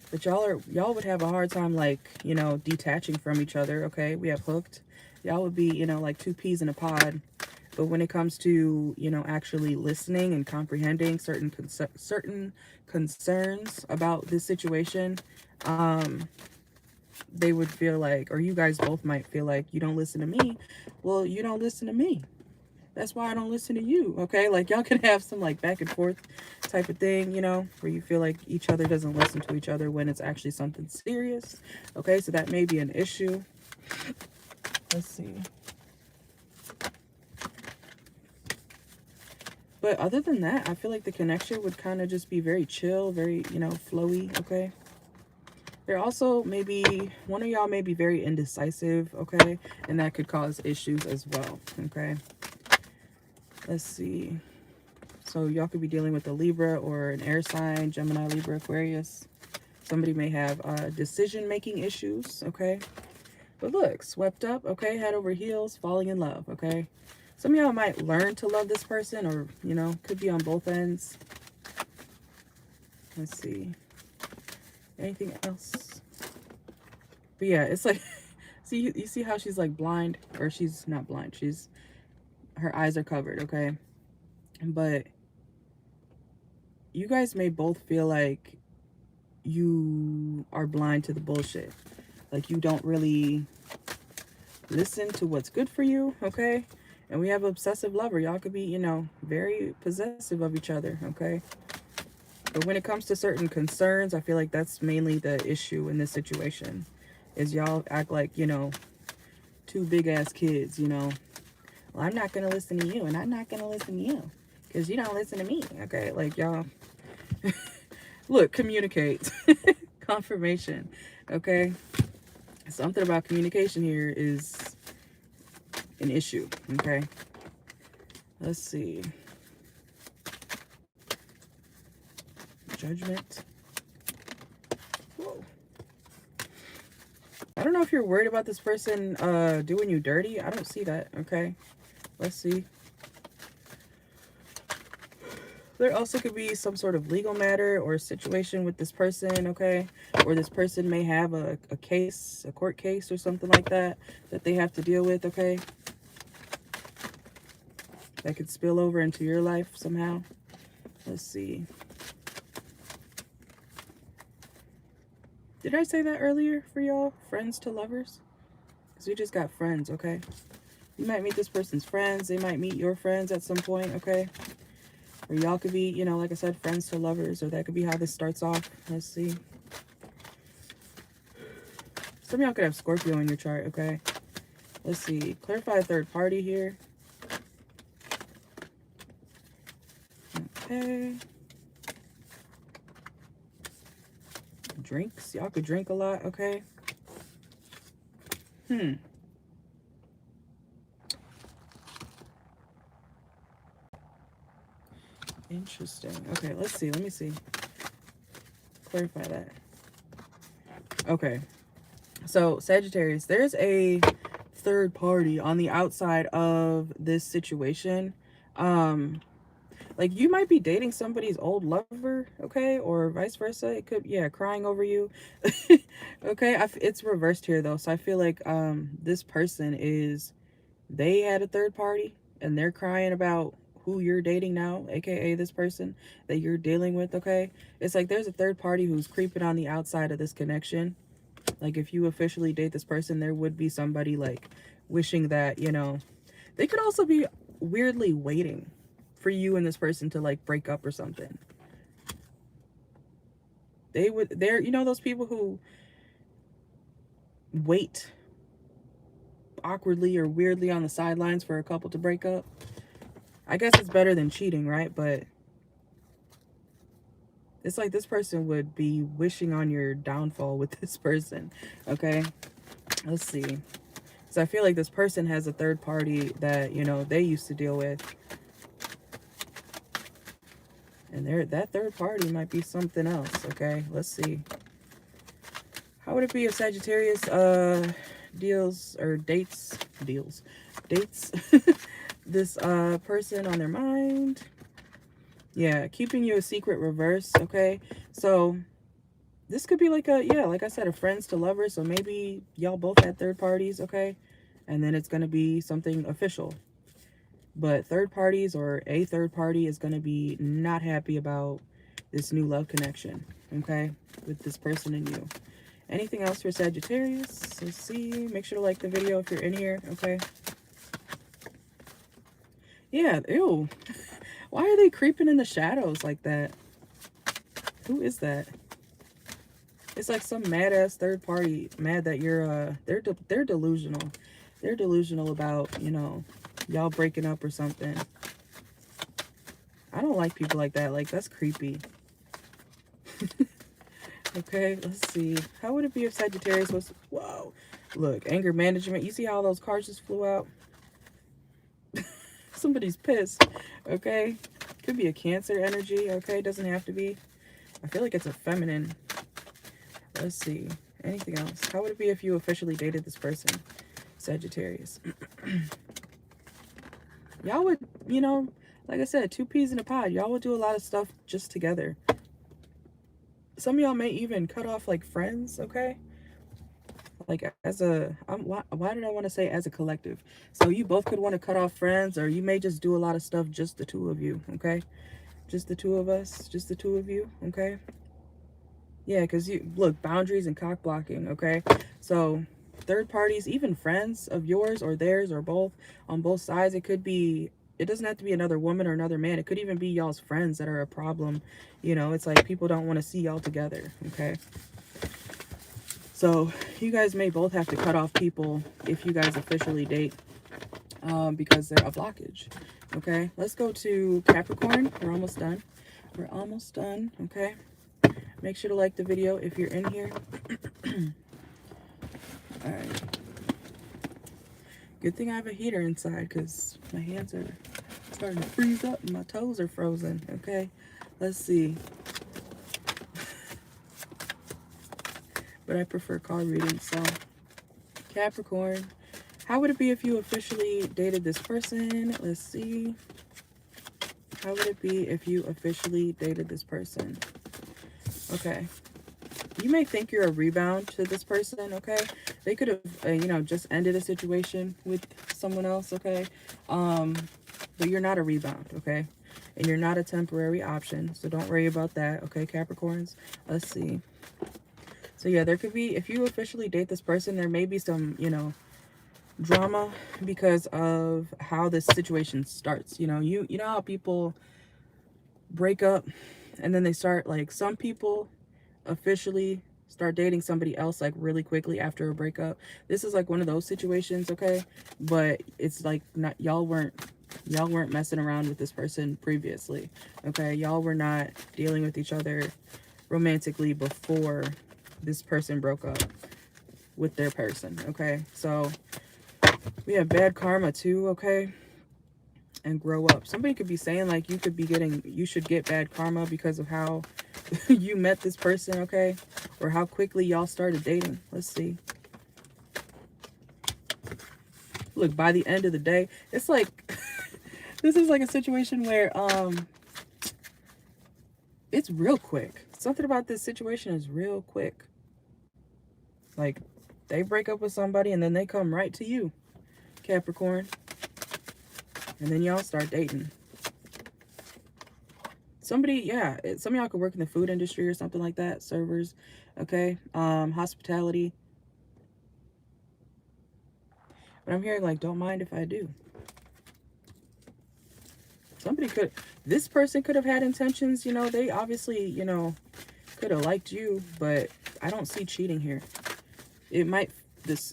But y'all would have a hard time, like, you know, detaching from each other, okay? We have hooked. Y'all would be, you know, like two peas in a pod. But when it comes to, you know, actually listening and comprehending certain concerns about this situation, they would feel like, or you guys both might feel like, you don't listen to me. Well, you don't listen to me. That's why I don't listen to you, okay? Like, y'all can have some, like, back and forth type of thing, you know, where you feel like each other doesn't listen to each other when it's actually something serious, okay? So that may be an issue. Let's see. But other than that, I feel like the connection would kind of just be very chill, very, you know, flowy, okay? There also maybe, one of y'all may be very indecisive, okay? And that could cause issues as well, okay? Let's see. So y'all could be dealing with a Libra or an air sign, Gemini, Libra, Aquarius. Somebody may have decision-making issues, okay? But look, swept up, okay? Head over heels, falling in love, okay? Some of y'all might learn to love this person, or, you know, could be on both ends. Let's see. Anything else? But yeah, it's like, see, you see how she's like blind? Or she's not blind. Her eyes are covered, okay? But you guys may both feel like you are blind to the bullshit. Like you don't really listen to what's good for you, okay? And we have an obsessive lover. Y'all could be, you know, very possessive of each other, okay? But when it comes to certain concerns, I feel like that's mainly the issue in this situation. Is y'all act like, you know, two big-ass kids, you know. Well, I'm not going to listen to you, and I'm not going to listen to you. Because you don't listen to me, okay? Like, y'all... Look, communicate. Confirmation, okay? Something about communication here is an issue, okay? Let's see. Judgment. Whoa. I don't know if you're worried about this person doing you dirty. I don't see that, okay? Let's see. There also could be some sort of legal matter or situation with this person, okay? Or this person may have a case, a court case or something like that they have to deal with, okay? That could spill over into your life somehow. Let's see. Did I say that earlier for y'all? Friends to lovers? Because we just got friends, okay? You might meet this person's friends. They might meet your friends at some point, okay? Or y'all could be, you know, like I said, friends to lovers. Or that could be how this starts off. Let's see. Some of y'all could have Scorpio in your chart, okay? Let's see. Clarify a third party here. Okay. Drinks. Y'all could drink a lot, okay? Interesting. Okay, let's see. Let me see. Clarify that. Okay. So, Sagittarius, there's a third party on the outside of this situation. Like you might be dating somebody's old lover, okay? Or vice versa. It could, yeah, crying over you. Okay, it's reversed here though. So I feel like this person they had a third party and they're crying about who you're dating now, aka this person that you're dealing with, okay? It's like there's a third party who's creeping on the outside of this connection. Like if you officially date this person, there would be somebody like wishing that, you know, they could also be weirdly waiting for you and this person to like break up or something. They're, you know, those people who wait awkwardly or weirdly on the sidelines for a couple to break up. I guess it's better than cheating, right? But it's like this person would be wishing on your downfall with this person, okay? Let's see. So I feel like this person has a third party that, you know, they used to deal with. And that third party might be something else, okay? Let's see. How would it be if Sagittarius dates this person on their mind? Yeah, keeping you a secret reverse, okay? So this could be like like I said, a friends to lovers. So maybe y'all both had third parties, okay? And then it's going to be something official. But third parties or a third party is going to be not happy about this new love connection, okay? With this person and you. Anything else for Sagittarius? Let's see. Make sure to like the video if you're in here, okay? Yeah, ew. Why are they creeping in the shadows like that? Who is that? It's like some mad-ass third party, mad that you're, they're delusional. They're delusional about, you know, y'all breaking up or something. I don't like people like that. Like, that's creepy. Okay, let's see. How would it be if Sagittarius was... Whoa. Look, anger management. You see how those cards just flew out? Somebody's pissed. Okay. Could be a Cancer energy. Okay, doesn't have to be. I feel like it's a feminine. Let's see. Anything else? How would it be if you officially dated this person? Sagittarius. Y'all would, you know, like I said, 2 peas in a pod. Y'all would do a lot of stuff just together. Some of y'all may even cut off like friends, okay? Like as a, why did I want to say as a collective? So you both could want to cut off friends, or you may just do a lot of stuff just the 2 of you, okay? Just the 2 of us, just the 2 of you, okay? Yeah, because you, look, boundaries and cock blocking, okay? So third parties, even friends of yours or theirs or both, on both sides, it could be, it doesn't have to be another woman or another man. It could even be y'all's friends that are a problem. You know, it's like people don't want to see y'all together, okay? So you guys may both have to cut off people if you guys officially date, because they're a blockage, okay? Let's go to Capricorn. We're almost done. We're almost done, okay? Make sure to like the video if you're in here. All right. Good thing I have a heater inside because my hands are starting to freeze up and my toes are frozen, okay? Let's see. But I prefer card reading, so Capricorn. How would it be if you officially dated this person? Let's see. How would it be if you officially dated this person? Okay. You may think you're a rebound to this person, okay? They could have, you know, just ended a situation with someone else, okay? But you're not a rebound, okay? And you're not a temporary option, so don't worry about that, okay, Capricorns? Let's see. So yeah, there could be, if you officially date this person, there may be some, you know, drama because of how this situation starts. You know, you know how people break up and then they start, like, some people officially start dating somebody else like really quickly after a breakup. This is like one of those situations, okay? But it's like, not, y'all weren't messing around with this person previously, okay? Y'all were not dealing with each other romantically before this person broke up with their person, okay? So we have bad karma too, okay? And grow up. Somebody could be saying like you could be getting, you should get bad karma because of how you met this person, okay? Or how quickly y'all started dating. Let's see. Look, by the end of the day, it's like this is like a situation where it's real quick. Something about this situation is real quick. Like, they break up with somebody and then they come right to you, Capricorn. And then y'all start dating. Somebody, yeah, some of y'all could work in the food industry or something like that. Servers, okay? Hospitality. But I'm hearing like, don't mind if I do. Somebody could, this person could have had intentions, you know, they obviously, you know, could have liked you, but I don't see cheating here. It might, this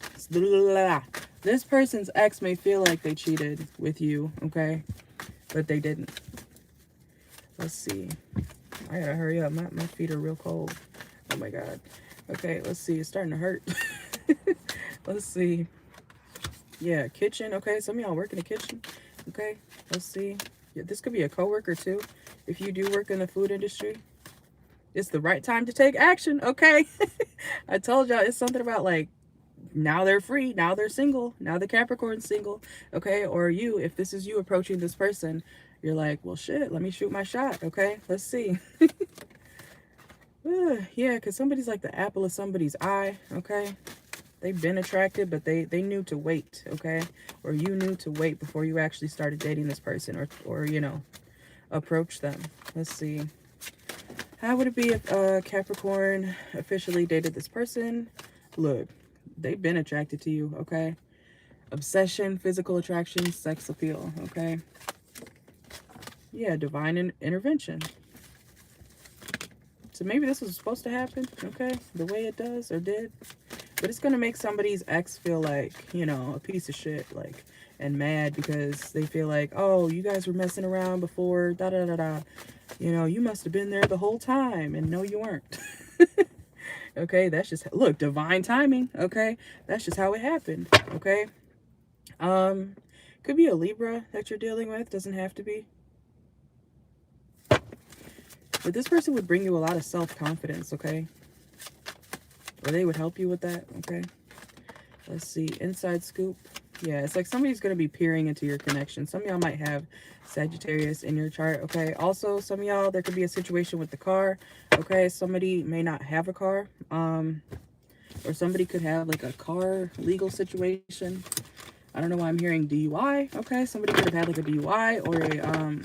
person's ex may feel like they cheated with you, okay? But they didn't. Let's see. I gotta hurry up. My feet are real cold. Oh my God. Okay, let's see. It's starting to hurt. Let's see. Yeah, kitchen. Okay, some of y'all work in the kitchen. Okay, let's see. Yeah, this could be a coworker too. If you do work in the food industry, it's the right time to take action. Okay. I told y'all it's something about like, now they're free, now they're single, now the Capricorn's single, okay? Or you, if this is you approaching this person, you're like, well, shit, let me shoot my shot, okay? Let's see. Yeah, because somebody's like the apple of somebody's eye, okay? They've been attracted, but they knew to wait, okay? Or you knew to wait before you actually started dating this person or you know, approach them. Let's see. How would it be if Capricorn officially dated this person? Look, they've been attracted to you, okay? Obsession, physical attraction, sex appeal, okay? Yeah, divine intervention. So maybe this was supposed to happen, okay? The way it does or did. But it's going to make somebody's ex feel like, you know, a piece of shit, like, and mad because they feel like, oh, you guys were messing around before, da da da da. You know, you must have been there the whole time, and no, you weren't. Okay, that's just, look, divine timing, okay? That's just how it happened, okay? Could be a Libra that you're dealing with, doesn't have to be. But this person would bring you a lot of self-confidence, okay? Or they would help you with that, okay? Let's see, inside scoop. Yeah, it's like somebody's going to be peering into your connection. Some of y'all might have Sagittarius in your chart, okay? Also, some of y'all, there could be a situation with the car, okay? Somebody may not have a car, or somebody could have like a car legal situation. I don't know why I'm hearing DUI, okay? Somebody could have had like a DUI or a,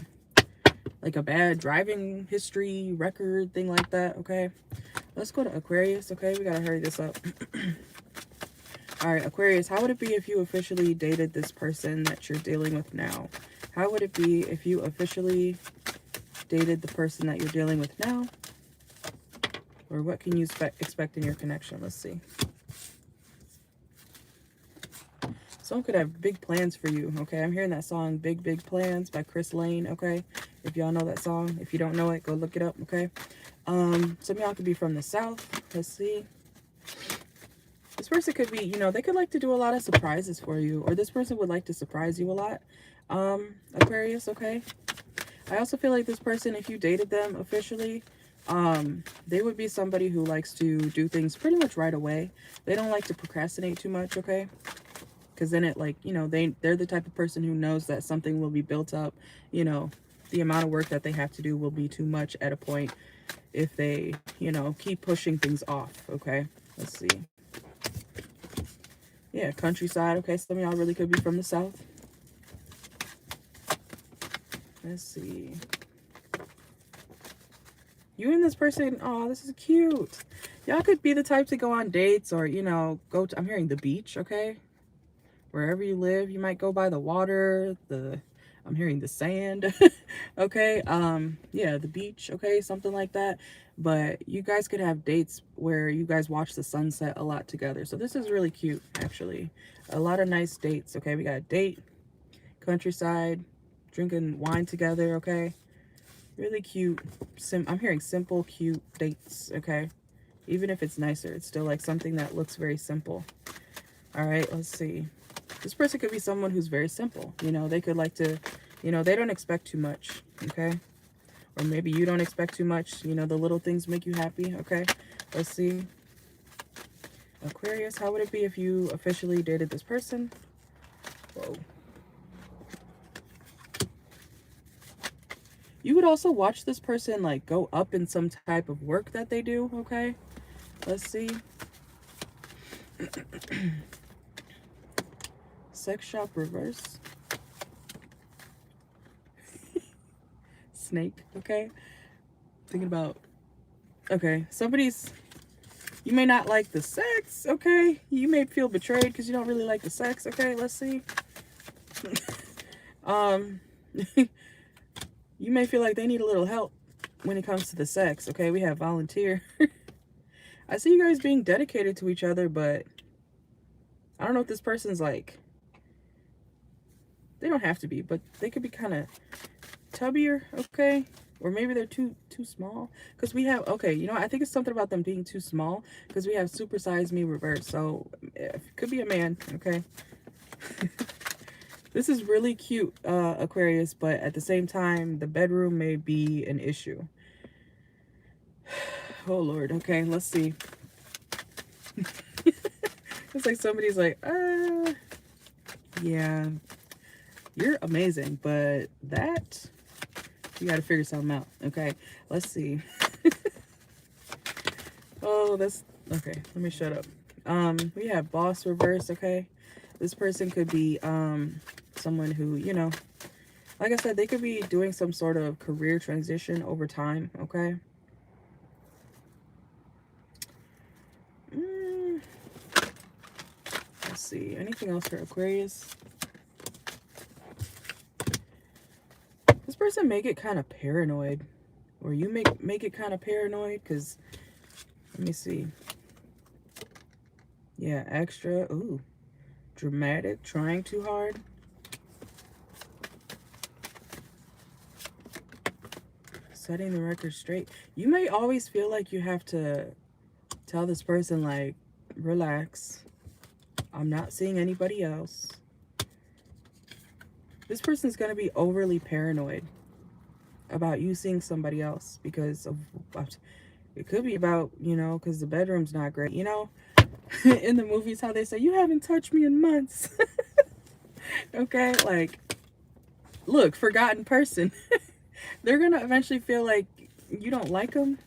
like a bad driving history record, thing like that, okay? Let's go to Aquarius, okay? We gotta hurry this up. All right, Aquarius, how would it be if you officially dated this person that you're dealing with now? How would it be if you officially dated the person that you're dealing with now? Or what can you expect in your connection? Let's see. Someone could have big plans for you, okay? I'm hearing that song, Big, Big Plans by Chris Lane, okay? If y'all know that song. If you don't know it, go look it up, okay? Some of y'all could be from the South. Let's see. This person could be, you know, they could like to do a lot of surprises for you. Or this person would like to surprise you a lot. Aquarius, okay? I also feel like this person, if you dated them officially, they would be somebody who likes to do things pretty much right away. They don't like to procrastinate too much, okay? Because then it, like, you know, they're the type of person who knows that something will be built up. You know, the amount of work that they have to do will be too much at a point if they, you know, keep pushing things off, okay? Let's see. Yeah, countryside, okay? Some of y'all really could be from the South. Let's see. You and this person, oh, this is cute. Y'all could be the type to go on dates or, you know, go to, I'm hearing the beach, okay? Wherever you live, you might go by the water, I'm hearing the sand, okay? Yeah, the beach, okay? Something like that. But you guys could have dates where you guys watch the sunset a lot together. So this is really cute, actually. A lot of nice dates, okay? We got a date, countryside, drinking wine together, okay? Really cute. I'm hearing simple, cute dates, okay? Even if it's nicer, it's still like something that looks very simple. All right, let's see. This person could be someone who's very simple. You know, they could like to, you know, they don't expect too much, okay? Or maybe you don't expect too much. You know, the little things make you happy, okay? Let's see. Aquarius, how would it be if you officially dated this person? Whoa. You would also watch this person, like, go up in some type of work that they do, okay? Let's see. Sex shop reverse. Snake, okay? Thinking about, okay, you may not like the sex, okay? You may feel betrayed because you don't really like the sex, okay? Let's see. You may feel like they need a little help when it comes to the sex, okay? We have volunteer. I see you guys being dedicated to each other, but I don't know if this person's like, they don't have to be, but they could be kind of tubbier, okay? Or maybe they're too small. Because we have, okay, you know, I think it's something about them being too small. Because we have Super Size Me reverse. So, it could be a man, okay? This is really cute, Aquarius. But at the same time, the bedroom may be an issue. Oh, Lord. Okay, let's see. It's like somebody's like, yeah, you're amazing. But that... you got to figure something out. Okay, let's see. Oh, that's okay. Let me shut up. We have boss reverse. Okay, this person could be someone who, you know, like I said, they could be doing some sort of career transition over time. Okay. Let's see. Anything else for Aquarius? This person may get kind of paranoid, or you make it kind of paranoid, because let me see. Yeah, extra. Ooh, dramatic, trying too hard. Setting the record straight. You may always feel like you have to tell this person, like, relax. I'm not seeing anybody else. This person's going to be overly paranoid about you seeing somebody else because of, it could be about, you know, because the bedroom's not great. You know, in the movies, how they say, you haven't touched me in months. Okay, like, look, forgotten person. They're going to eventually feel like you don't like them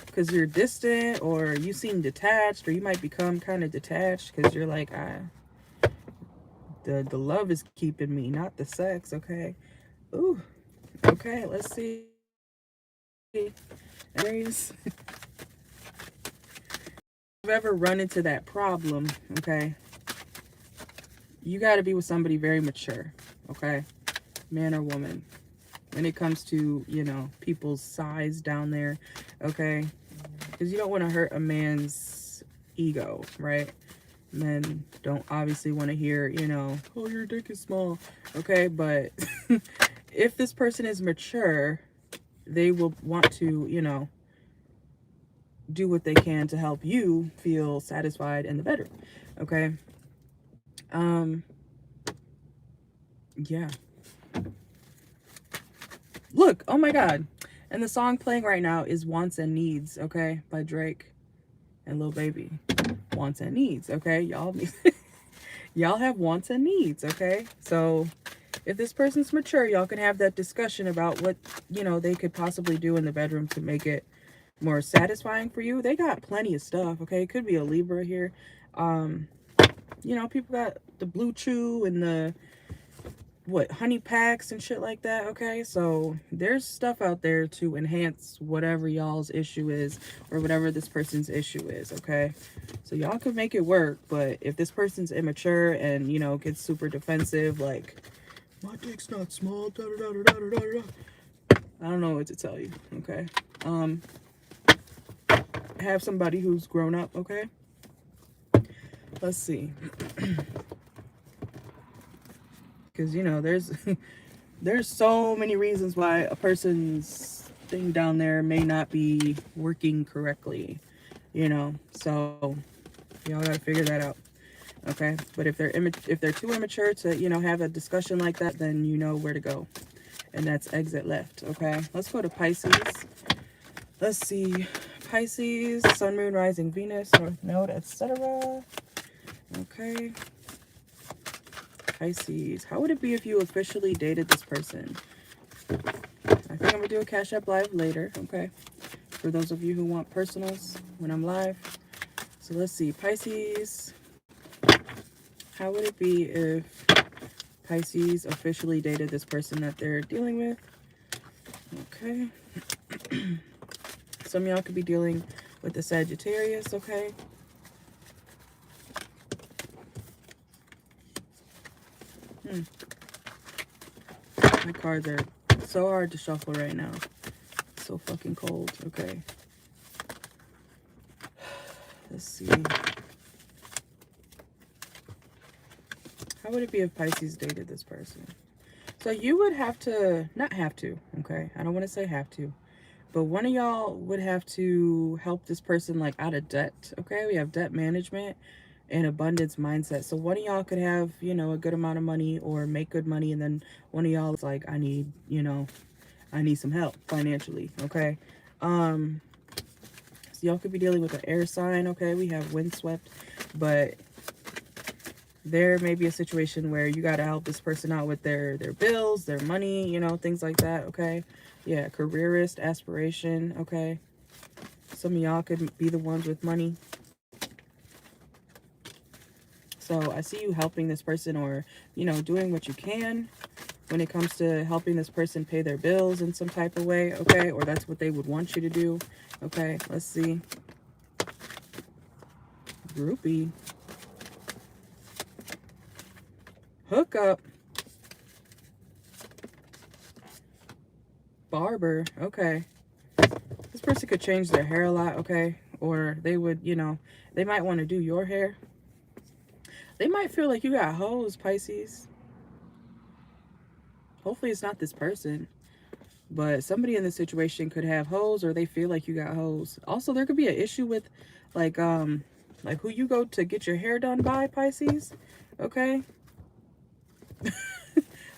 because you're distant, or you seem detached, or you might become kind of detached because you're like, the love is keeping me, not the sex. Okay. Ooh. Okay, let's see. Aries. If you've ever run into that problem, okay, you got to be with somebody very mature, okay, man or woman, when it comes to, you know, people's size down there, okay, because you don't want to hurt a man's ego, right? Men don't obviously want to hear, you know, oh, your dick is small, okay, but if this person is mature, they will want to, you know, do what they can to help you feel satisfied in the bedroom, okay? Yeah. Look, oh my god. And the song playing right now is Wants and Needs, okay, by Drake and Lil Baby. Wants and needs, okay? Y'all y'all have wants and needs, okay? So if this person's mature, y'all can have that discussion about what, you know, they could possibly do in the bedroom to make it more satisfying for you. They got plenty of stuff, okay? It could be a Libra here. You know, people got the blue chew and the honey packs and shit like that, okay? So there's stuff out there to enhance whatever y'all's issue is, or whatever this person's issue is, okay? So y'all can make it work, but if this person's immature and, you know, gets super defensive, like, my dick's not small, da da da da da da da, I don't know what to tell you, okay? Have somebody who's grown up, okay? Let's see. Because, you know, there's so many reasons why a person's thing down there may not be working correctly, you know, so y'all gotta figure that out, okay? But if they're too immature to, you know, have a discussion like that, then you know where to go, and that's exit left, okay? Let's go to Pisces. Let's see. Pisces, Sun, Moon, Rising, Venus, North Node, etc. Okay. Pisces, how would it be if you officially dated this person? I think I'm gonna do a Cash App Live later, okay? For those of you who want personals when I'm live. So let's see, Pisces, how would it be if Pisces officially dated this person that they're dealing with? Okay. Some of y'all could be dealing with the Sagittarius, okay? My cards are so hard to shuffle right now. It's so fucking cold, okay? Let's see. How would it be if Pisces dated this person? So you would have to, not have to, okay? I don't want to say have to, but one of y'all would have to help this person like out of debt, okay? We have debt management and abundance mindset. So one of y'all could have, you know, a good amount of money or make good money, and then one of y'all is like, I need, you know, I need some help financially, okay? So y'all could be dealing with an air sign, okay? We have windswept, but there may be a situation where you got to help this person out with their bills, their money, you know, things like that, okay? Yeah, careerist, aspiration, okay? Some of y'all could be the ones with money. So I see you helping this person, or, you know, doing what you can when it comes to helping this person pay their bills in some type of way, okay? Or that's what they would want you to do, okay? Let's see. Groupie. Hook up. Barber, okay. This person could change their hair a lot, okay? Or they would, you know, They might want to do your hair. They might feel like you got hoes, Pisces. Hopefully it's not this person. But somebody in this situation could have hoes, or they feel like you got hoes. Also, there could be an issue with like who you go to get your hair done by, Pisces. Okay?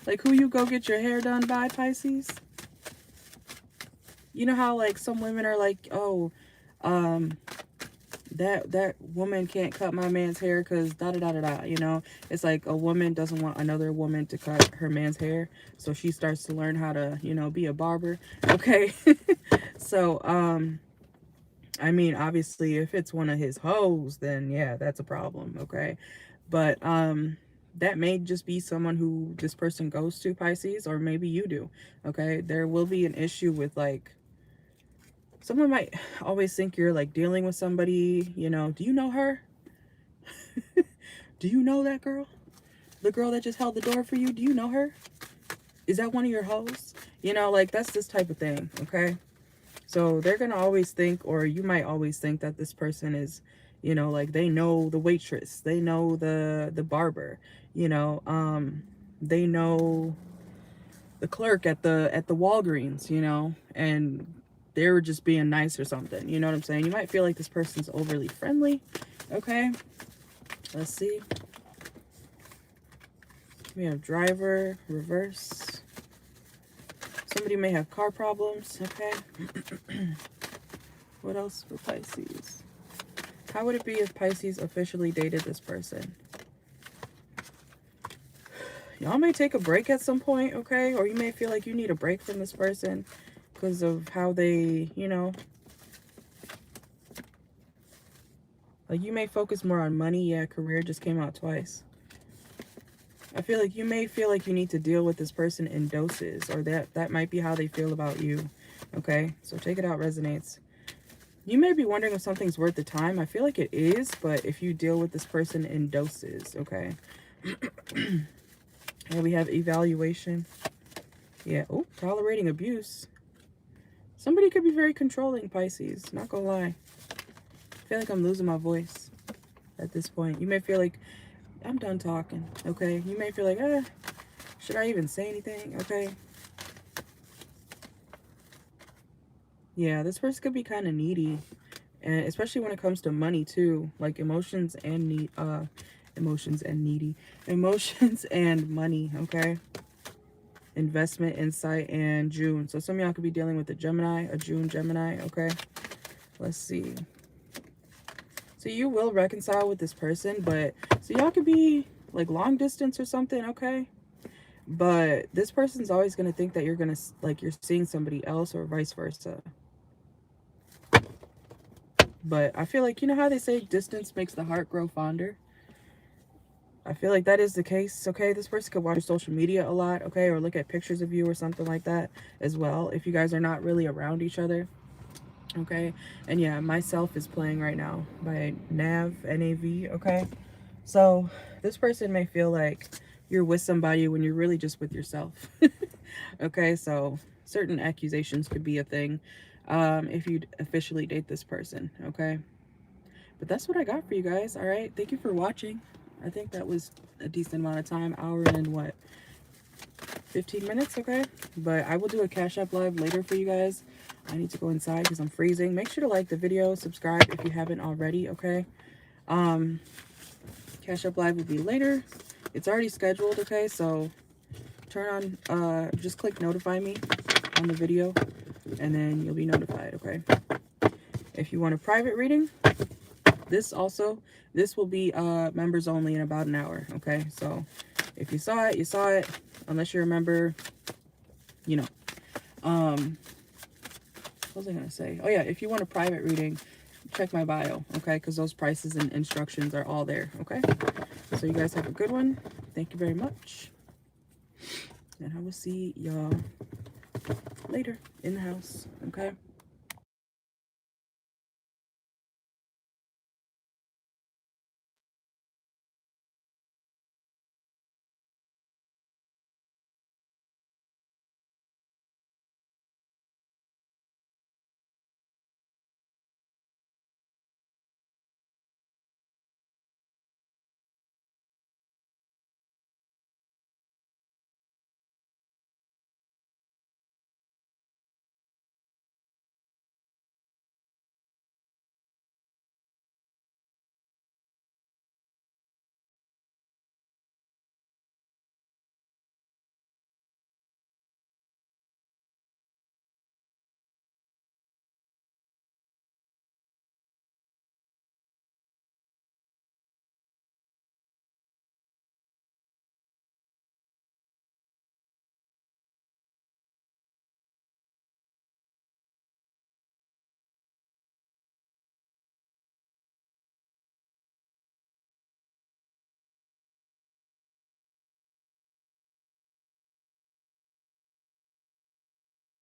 Like who you go get your hair done by, Pisces. You know how like some women are like, oh, that woman can't cut my man's hair because da da da da da. You know, it's like a woman doesn't want another woman to cut her man's hair, so she starts to learn how to, you know, be a barber. Okay. So I mean, obviously if it's one of his hoes, then yeah, that's a problem. Okay. But that may just be someone who this person goes to, Pisces, or maybe you do. Okay, there will be an issue with like, someone might always think you're like dealing with somebody, you know. Do you know her? Do you know that girl? The girl that just held the door for you? Do you know her? Is that one of your hoes? You know, like that's this type of thing, okay? So they're going to always think, or you might always think that this person is, you know, like they know the waitress, they know the barber, you know, they know the clerk at the Walgreens, you know, and they were just being nice or something. You know what I'm saying? You might feel like this person's overly friendly. Okay. Let's see. We have driver, reverse. Somebody may have car problems. Okay. What else for Pisces? How would it be if Pisces officially dated this person? Y'all may take a break at some point, okay? Or you may feel like you need a break from this person because of how they, you know, like you may focus more on money. Yeah, career just came out twice. I feel like you may feel like you need to deal with this person in doses, or that might be how they feel about you. Okay, so take it out, resonates. You may be wondering if something's worth the time. I feel like it is, but if you deal with this person in doses, okay. And we have evaluation. Yeah. Oh, tolerating abuse. Somebody could be very controlling, Pisces. Not gonna lie. I feel like I'm losing my voice at this point. You may feel like I'm done talking, okay? You may feel like, should I even say anything, okay? Yeah, this person could be kind of needy, and especially when it comes to money too, like emotions and emotions and money, okay? Investment, insight, and June. So some of y'all could be dealing with a Gemini, a June Gemini, okay? Let's see. So you will reconcile with this person, but so y'all could be like long distance or something, okay? But this person's always going to think that you're going to, like, you're seeing somebody else or vice versa. But I feel like, you know how they say distance makes the heart grow fonder? I feel like that is the case, okay? This person could watch social media a lot, okay? Or look at pictures of you or something like that as well, if you guys are not really around each other, okay? And yeah, Myself is playing right now by Nav, N-A-V, okay? So this person may feel like you're with somebody when you're really just with yourself. Okay, so certain accusations could be a thing if you officially date this person, okay? But that's what I got for you guys. All right, thank you for watching. I think that was a decent amount of time, hour and what, 15 minutes, okay? But I will do a Cash App live later for you guys. I need to go inside because I'm freezing. Make sure to like the video, subscribe if you haven't already, okay? Cash App live will be later. It's already scheduled, okay? So turn on, just click notify me on the video, and then you'll be notified, okay? If you want a private reading, this will be members only in about an hour, okay? So if you saw it, you saw it. Unless you're a member, you know. What was I gonna say? Oh yeah, if you want a private reading, check my bio, okay? Because those prices and instructions are all there, okay? So you guys have a good one. Thank you very much. And I will see y'all later in the house, okay?